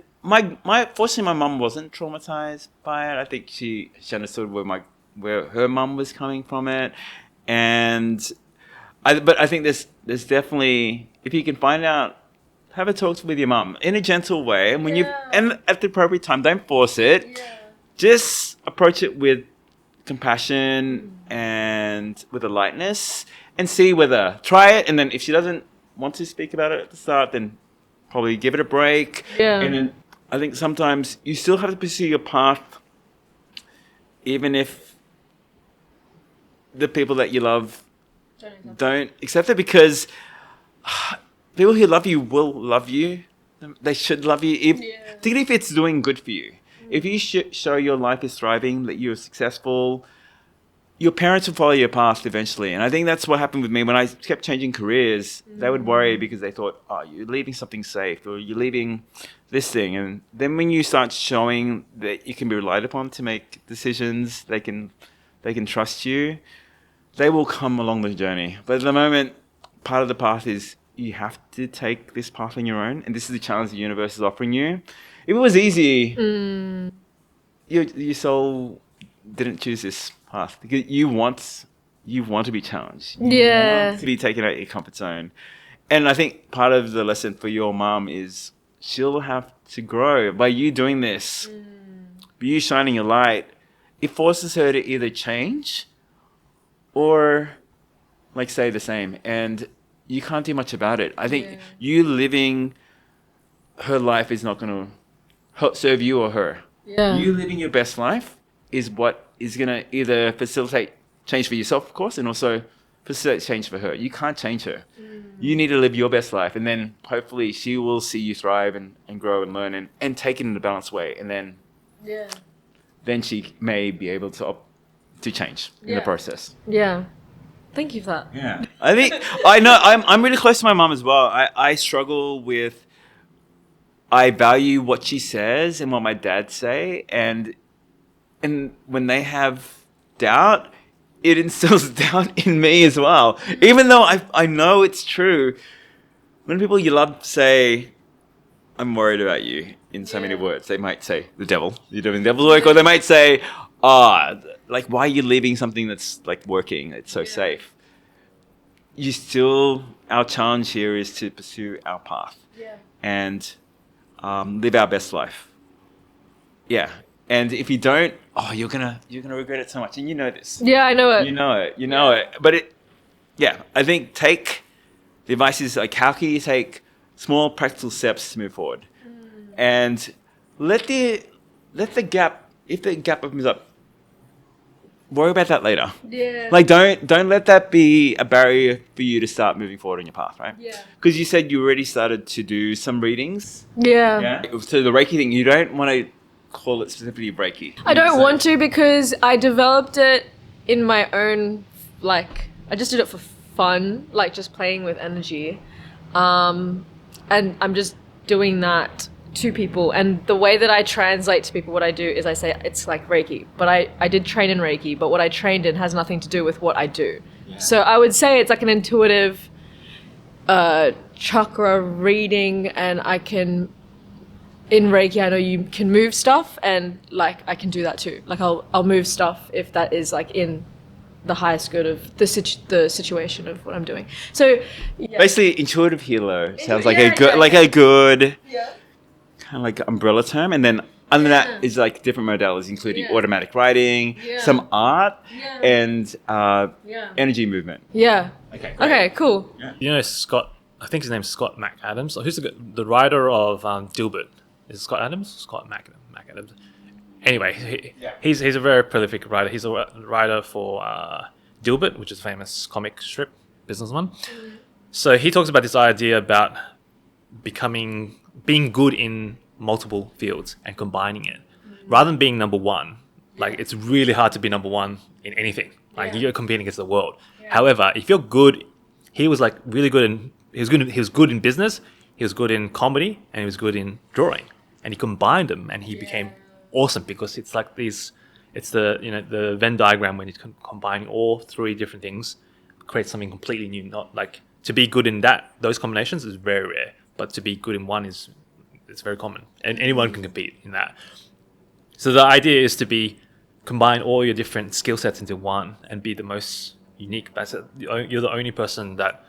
fortunately my mum wasn't traumatized by it. I think she understood where her mum was coming from it. But I think there's definitely, if you can find out, have a talk with your mum in a gentle way, and and at the appropriate time, don't force it. Yeah. Just approach it with compassion and with a lightness, and see whether try it. And then if she doesn't want to speak about it at the start, then probably give it a break. Yeah. And then I think sometimes you still have to pursue your path, even if the people that you love don't accept it, because people who love you will love you. They should love you, particularly if it's doing good for you. If you show your life is thriving, that you're successful, your parents will follow your path eventually. And I think that's what happened with me when I kept changing careers. They would worry because they thought, oh, you're leaving something safe, or you're leaving this thing. And then when you start showing that you can be relied upon to make decisions, they can trust you, they will come along the journey. But at the moment, part of the path is you have to take this path on your own. And this is the challenge the universe is offering you. If it was easy, your soul didn't choose this path because you want to be challenged. You want to be taken out of your comfort zone. And I think part of the lesson for your mom is she'll have to grow by you doing this, by you shining your light. It forces her to either change or like stay the same. And you can't do much about it. I think you living her life is not going to serve you or her. Yeah. You living your best life is what is going to either facilitate change for yourself, of course, and also facilitate change for her. You can't change her. You need to live your best life, and then hopefully she will see you thrive and grow and learn and take it in a balanced way, and then she may be able to change in the process. Yeah. Thank you for that. Yeah. I think I know I'm really close to my mom as well. I struggle with, I value what she says and what my dad say, and when they have doubt, it instills doubt in me as well. Even though I know it's true, when people you love say, "I'm worried about you," in so many words, they might say, "The devil, you're doing devil's work," or they might say, like, why are you leaving something that's like working? It's so safe. Our challenge here is to pursue our path and live our best life. Yeah. And if you don't, you're gonna regret it so much. And you know this. Yeah, I know it. You know it. But I think take the advice is like, how can you take small practical steps to move forward? And let the gap if the gap opens up, worry about that later. Yeah. Like, don't let that be a barrier for you to start moving forward in your path, right? Yeah. Because you said you already started to do some readings. Yeah. So the Reiki thing, you don't want to call it specifically Reiki. I don't want to because I developed it in my own, like, I just did it for fun, like just playing with energy. And I'm just doing that to people. And the way that I translate to people what I do is I say it's like Reiki. But I did train in Reiki, but what I trained in has nothing to do with what I do. Yeah. So I would say it's like an intuitive chakra reading, and I can, in Reiki, I know you can move stuff, and like I can do that too. Like I'll move stuff if that is like in the highest good of the situation of what I'm doing. So yeah. Basically, intuitive healer sounds like Yeah, a good, yeah, like yeah. a good Yeah. kind of like umbrella term, and then under Yeah. that is like different modalities, including Yeah. automatic writing, Yeah. some art, Yeah. and Yeah. energy movement. Yeah. Okay. Okay, cool. You know Scott, I think his name's Scott McAdams. Who's the writer of Dilbert? Is it Scott Adams? Scott McAdams. Anyway, he's a very prolific writer. He's a writer for Dilbert, which is a famous comic strip, business one. So he talks about this idea about being good in multiple fields and combining it, rather than being number one. Like it's really hard to be number one in anything. Like you're competing against the world. However, if you're good, he was like really good in. He was good in business. He was good in comedy, and he was good in drawing. And he combined them, and he became awesome because it's like these. It's the Venn diagram when you're combining all three different things, creates something completely new. Not like to be good in those combinations is very rare, but to be good in one it's very common, and anyone can compete in that. So the idea is to combine all your different skill sets into one and be the most unique. You're the only person that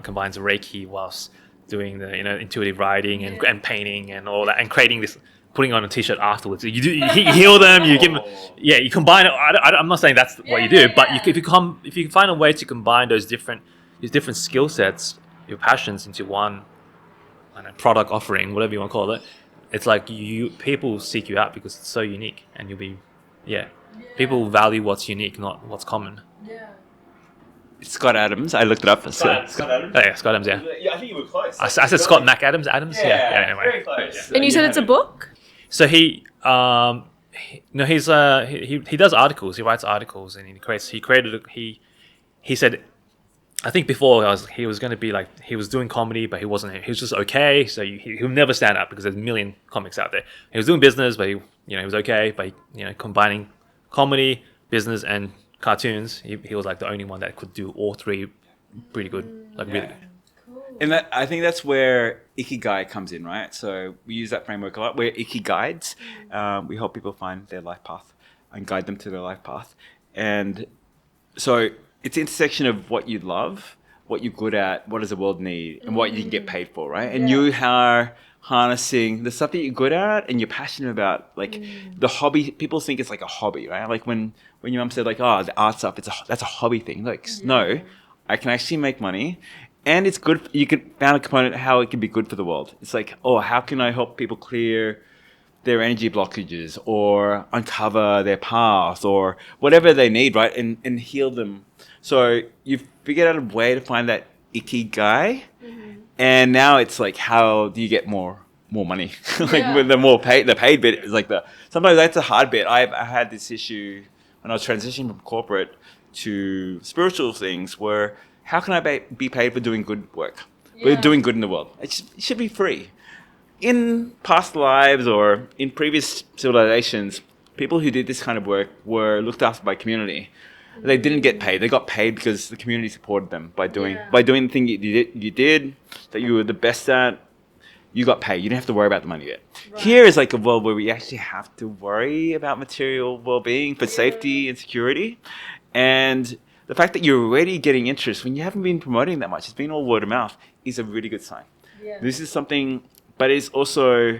combines Reiki whilst doing the intuitive writing and painting and all that, and creating this, putting on a t-shirt afterwards. You heal them, you give them, you combine it. I'm not saying that's what you do, but if you find a way to combine those different skill sets, your passions into one product offering, whatever you want to call it, it's like people seek you out because it's so unique, and you'll be people value what's unique, not what's common. It's Scott Adams. I looked it up. Scott Adams. Oh, yeah, Scott Adams. Yeah. Yeah, I think you were close. I said Scott McAdams. Adams. Yeah. Anyway. Very close. And you said it's a book? So he does articles. He writes articles, and he said, I think before he was going to be like, he was doing comedy, but he wasn't. He was just okay. So he'll never stand up because there's a million comics out there. He was doing business, but he was okay. But combining comedy, business, and cartoons, he was like the only one that could do all three pretty good, really good. And I think that's where Ikigai comes in, right? So we use that framework a lot. We're Ikigai. We help people find their life path and guide them to their life path. And so it's the intersection of what you love, what you're good at, what does the world need, and what you can get paid for, right? And you are harnessing the stuff that you're good at and you're passionate about, like the hobby. People think it's like a hobby, right? Like when your mum said like, oh, the art stuff, that's a hobby thing. Like, no, I can actually make money. And it's good. You can found a component how it can be good for the world. It's like, oh, how can I help people clear their energy blockages or uncover their path or whatever they need, right? And heal them. So you've figured out a way to find that Ikigai. And now it's like, how do you get more money? With the paid bit is like sometimes that's a hard bit. I had this issue when I was transitioning from corporate to spiritual things where, how can I be paid for doing good work? For doing good in the world? It should be free. In past lives or in previous civilizations, people who did this kind of work were looked after by community. They didn't get paid. They got paid because the community supported them by doing the thing you did that you were the best at. You got paid. You didn't have to worry about the money yet. Right. Here is like a world where we actually have to worry about material well-being for safety and security. And the fact that you're already getting interest when you haven't been promoting that much, it's been all word of mouth, is a really good sign. This is something, but it's also,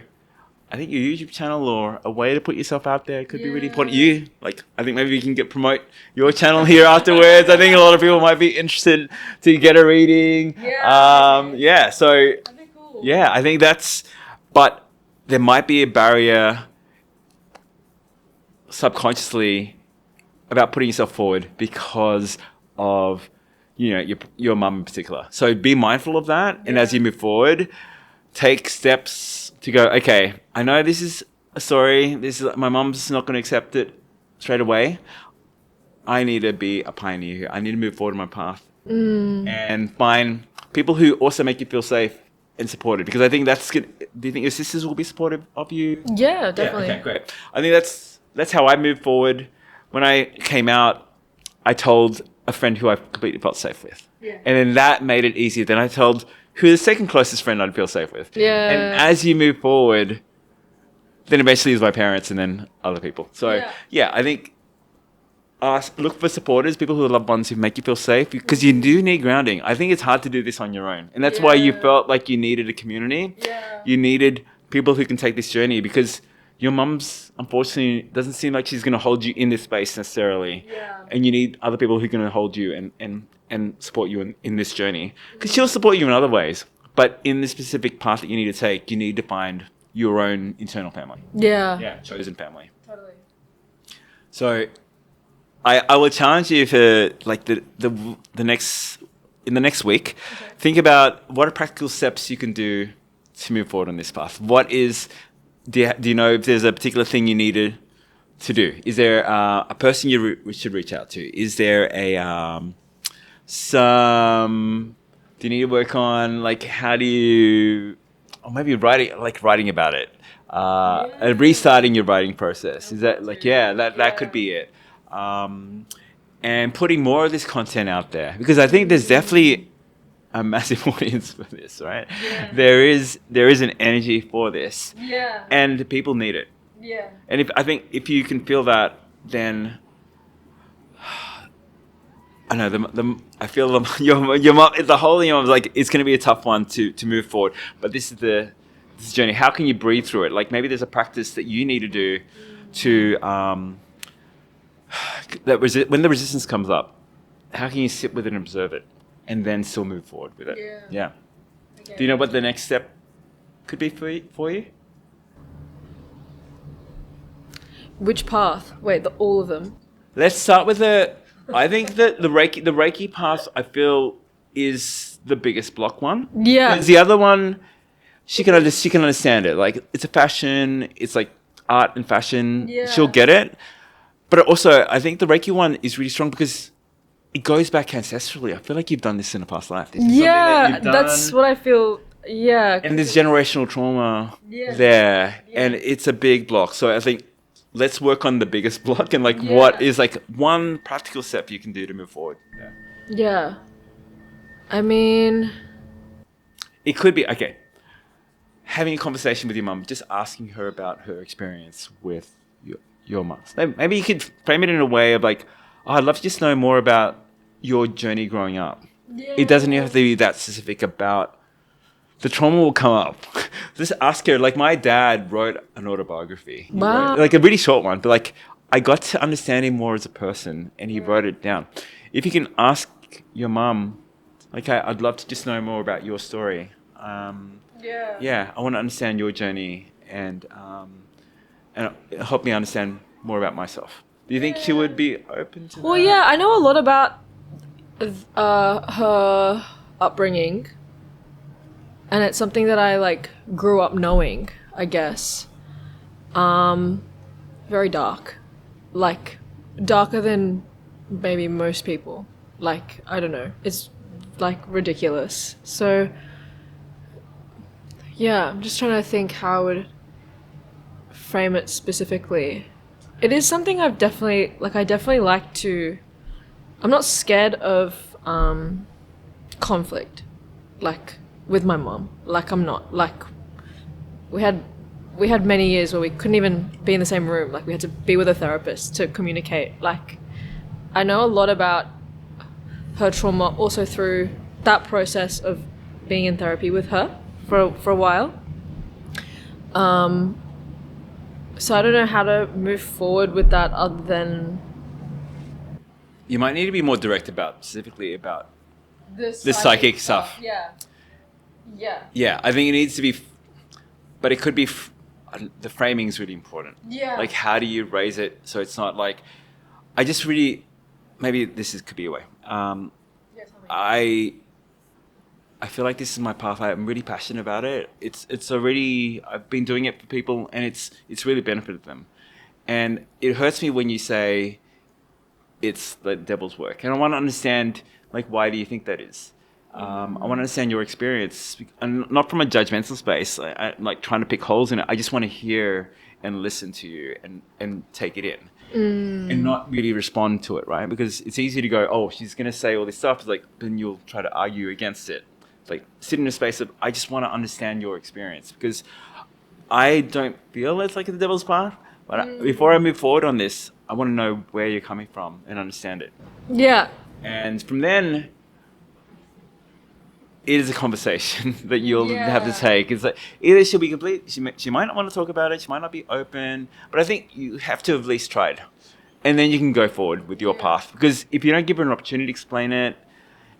I think your YouTube channel or a way to put yourself out there could be really important. I think maybe we can promote your channel here afterwards. I think a lot of people might be interested to get a reading. So that'd be cool. I think but there might be a barrier subconsciously about putting yourself forward because of your mum in particular. So be mindful of that, and as you move forward, take steps to go, okay, I know this is a story, this is my mum's not going to accept it straight away. I need to be a pioneer here. I need to move forward on my path and find people who also make you feel safe and supported, because I think that's good. Do you think your sisters will be supportive of you? Yeah, definitely. Yeah, okay, great. I think that's how I moved forward. When I came out, I told a friend who I completely felt safe with. Yeah. And then that made it easier. Then I told who the second closest friend I'd feel safe with. Yeah. And as you move forward, then eventually it's my parents and then other people. So yeah, I think look for supporters, people who are loved ones who make you feel safe, because you do need grounding. I think it's hard to do this on your own. And that's why you felt like you needed a community. Yeah. You needed people who can take this journey, because your mum's, unfortunately, doesn't seem like she's going to hold you in this space necessarily. Yeah. And you need other people who are going to hold you and support you in this journey. Because she'll support you in other ways. But in the specific path that you need to take, you need to find your own internal family. Yeah. Yeah, chosen family. Totally. So I will challenge you for like the next week. Okay. Think about what are practical steps you can do to move forward on this path. Do you know if there's a particular thing you needed to do? Is there a person you should reach out to? Is there do you need to work on, like, how do you, or maybe writing about it, restarting your writing process? Is that like, that could be it. And putting more of this content out there, because I think there's definitely a massive audience for this, right? Yeah. There is an energy for this. Yeah. And people need it. Yeah. And if you can feel that, then I know I feel your mom, the whole of your mom's like, it's going to be a tough one to move forward. But this is the journey. How can you breathe through it? Like, maybe there's a practice that you need to do to when the resistance comes up, how can you sit with it and observe it, and then still move forward with it? Yeah. Okay. Do you know what the next step could be for you? Which path? Wait, all of them. Let's start with I think that the Reiki path, I feel, is the biggest block one. Yeah. Because the other one, she can understand it. Like, it's a fashion. It's like art and fashion. Yeah. She'll get it. But also, I think the Reiki one is really strong because it goes back ancestrally. I feel like you've done this in a past life. That's what I feel. Yeah. And there's generational trauma there. Yeah. And it's a big block. So I think let's work on the biggest block and what is like one practical step you can do to move forward. Yeah. I mean, it could be, okay, having a conversation with your mum, just asking her about her experience with your mum. Maybe you could frame it in a way of like, I'd love to just know more about your journey growing up. Yeah. It doesn't have to be that specific about, the trauma will come up. Just ask her. Like, my dad wrote an autobiography. Wow. Like a really short one, but like I got to understand him more as a person, and he wrote it down. If you can ask your mum, like, I'd love to just know more about your story. I want to understand your journey and help me understand more about myself. Do you think she would be open to that? Well, yeah, I know a lot about her upbringing, and it's something that I like grew up knowing, I guess. Very dark, like darker than maybe most people. Like, I don't know, it's like ridiculous. So yeah, I'm just trying to think how I would frame it specifically. It is something I definitely like to. I'm not scared of conflict, like with my mom. Like, I'm not. Like, we had many years where we couldn't even be in the same room. Like, we had to be with a therapist to communicate. Like, I know a lot about her trauma also through that process of being in therapy with her for a while. So I don't know how to move forward with that other than... You might need to be more direct specifically about the psychic stuff. Yeah. Yeah, I think it needs to be... But it could be the framing is really important. Yeah. Like, how do you raise it so it's not like, I just really, maybe could be a way. Yeah, tell me. I feel like this is my path. I'm really passionate about it. It's already, I've been doing it for people, and it's really benefited them. And it hurts me when you say it's the devil's work. And I want to understand, like, why do you think that is? I want to understand your experience, and not from a judgmental space, like trying to pick holes in it. I just want to hear and listen to you and take it in. And not really respond to it, right? Because it's easy to go, oh, she's going to say all this stuff. It's like, then you'll try to argue against it. It's like, sit in a space of, I just want to understand your experience, because I don't feel it's like the devil's path. But before I move forward on this, I want to know where you're coming from and understand it. Yeah. And from then, it is a conversation that you'll have to take. It's like, either she'll be complete, she might not want to talk about it, she might not be open, but I think you have to have at least tried. And then you can go forward with your path. Because if you don't give her an opportunity to explain it,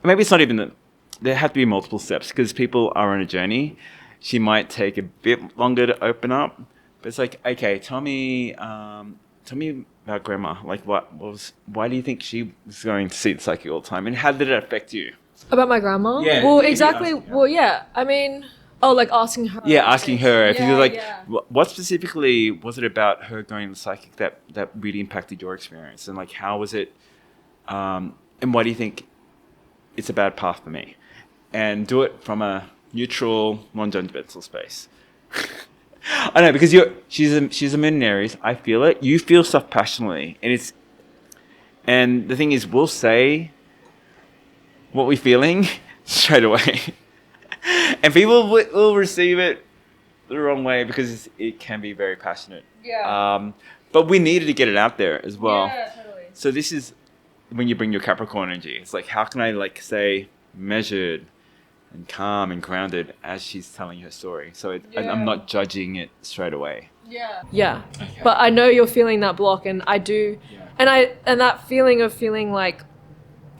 maybe it's not even there have to be multiple steps, because people are on a journey. She might take a bit longer to open up, but it's like, okay, tell me about grandma. Like, why do you think she was going to see the psychic all the time, and how did it affect you? About my grandma? Yeah. Well, Yeah, exactly. asking her. Well, yeah. I mean, like asking her. Yeah, asking her. If Yeah, you're like, yeah. what specifically was it about her going to the psychic that really impacted your experience? And like, how was it, and why do you think it's a bad path for me? And do it from a neutral, non-judgmental space. I know, because she's a moon in Aries. I feel it. You feel stuff passionately, and the thing is, we'll say what we're feeling straight away, and people will receive it the wrong way, because it can be very passionate. Yeah. But we needed to get it out there as well. Yeah, totally. So this is when you bring your Capricorn energy. It's like, how can I like say measured and calm and grounded as she's telling her story? So I'm not judging it straight away. Yeah. Yeah. Okay. But I know you're feeling that block, and I do. Yeah. And that feeling of feeling like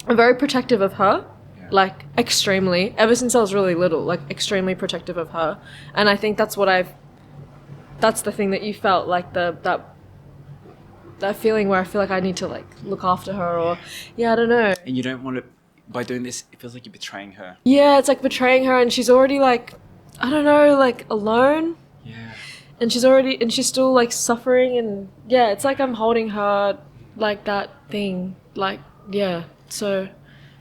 I'm very protective of her. Yeah. Like, extremely. Ever since I was really little, like, extremely protective of her. And I think that's that's the thing that you felt, like that feeling where I feel like I need to like look after her, or I don't know. And you don't want to, by doing this, it feels like you're betraying her. Yeah, it's like betraying her, and she's already like, I don't know, like alone. Yeah. And she's still like suffering, and it's like I'm holding her like that thing, like, so.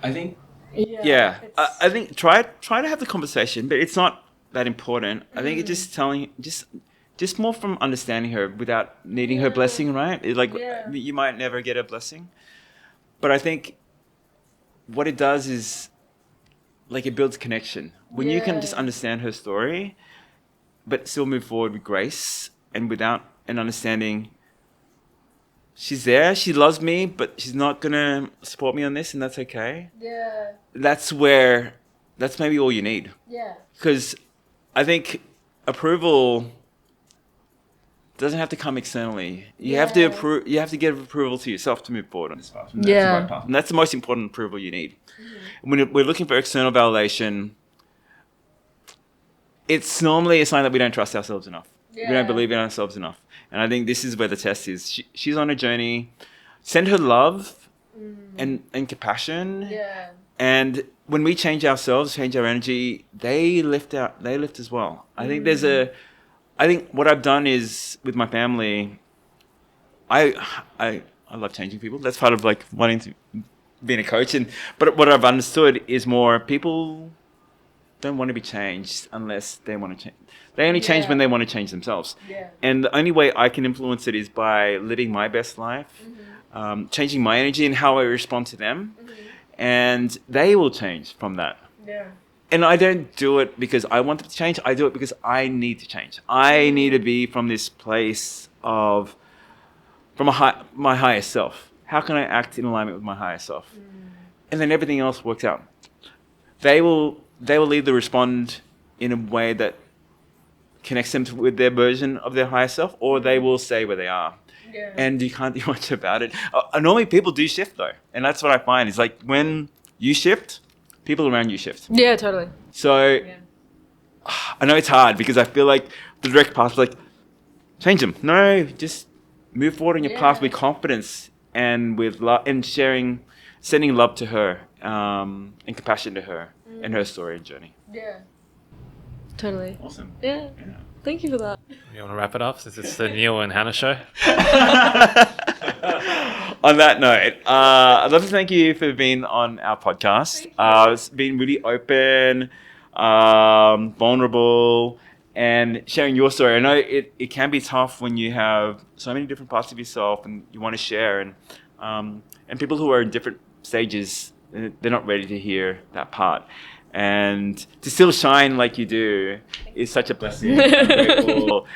I think, I think try to have the conversation, but it's not that important. I think it's just telling, just more from understanding her without needing her blessing, right? You might never get a blessing, but I think what it does is, like, it builds connection. When you can just understand her story, but still move forward with grace and without an understanding, she's there, she loves me, but she's not gonna support me on this, and that's okay. Yeah. That's maybe all you need. Yeah. Because I think approval doesn't have to come externally. You have to you have to give approval to yourself to move forward on this path. And that's the right path. And that's the most important approval you need. Mm-hmm. When we're looking for external validation, it's normally a sign that we don't trust ourselves enough. Yeah. We don't believe in ourselves enough. And I think this is where the test is. She's on a journey. Send her love and compassion. Yeah. And when we change ourselves, change our energy, they lift as well. I think I think what I've done is, with my family, I love changing people. That's part of like wanting to being a coach. But what I've understood is more people don't want to be changed unless they want to change. They only change when they want to change themselves. Yeah. And the only way I can influence it is by living my best life, changing my energy and how I respond to them. Mm-hmm. And they will change from that. Yeah. And I don't do it because I want them to change. I do it because I need to change. I need to be from this place of, my higher self. How can I act in alignment with my higher self? And then everything else works out. They will either respond in a way that connects them with their version of their higher self, or they will stay where they are. Yeah. And you can't do much about it. Normally people do shift though. And that's what I find is, like, when you shift, people around you shift. Yeah, totally. So I know it's hard because I feel like the direct path, like, change them. No, just move forward on your path Yeah. with confidence and with love and sending love to her and compassion to her and her story and journey. Yeah. Totally. Awesome. Yeah. Thank you for that. You want to wrap it up since it's the Neil and Hannah show? On that note, I'd love to thank you for being on our podcast. It's been really open, vulnerable, and sharing your story. I know it can be tough when you have so many different parts of yourself and you want to share, and people who are in different stages, they're not ready to hear that part. And to still shine like you do is such a blessing. I'm grateful.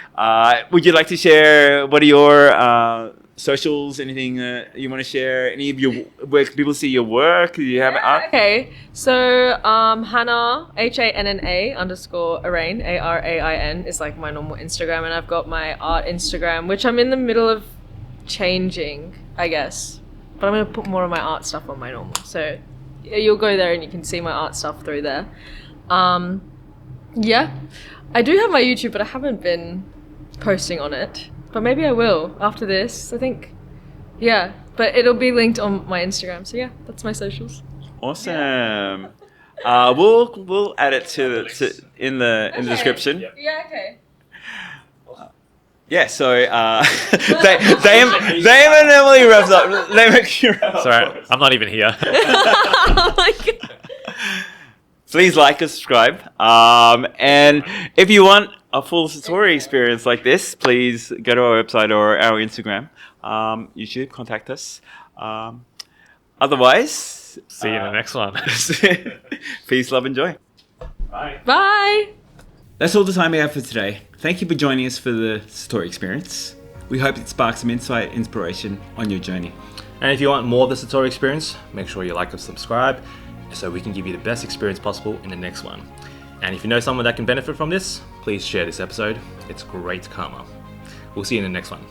Would you like to share, what are your socials, anything you want to share? Any of your, where can people see your work? Do you have art? Okay, so Hanna, HANNA _ Arain, ARAIN is like my normal Instagram, and I've got my art Instagram, which I'm in the middle of changing, I guess. But I'm gonna put more of my art stuff on my normal. So you'll go there and you can see my art stuff through there. Yeah, I do have my YouTube, but I haven't been posting on it. But maybe I will after this, I think. Yeah, but it'll be linked on my Instagram. So yeah, that's my socials. Awesome. We'll add it in the description. Yeah, okay. Yeah, so they and Emily wraps up. They make you wrap up. Sorry, I'm not even here. Oh my God. Please like and subscribe. And if you want a full Satori experience like this, please go to our website or our Instagram. You should contact us. Otherwise, See you in the next one. peace, love, and joy. Bye. Bye. That's all the time we have for today. Thank you for joining us for the Satori experience. We hope it sparks some insight and inspiration on your journey. And if you want more of the Satori experience, make sure you like and subscribe so we can give you the best experience possible in the next one. And if you know someone that can benefit from this, please share this episode. It's great karma. We'll see you in the next one.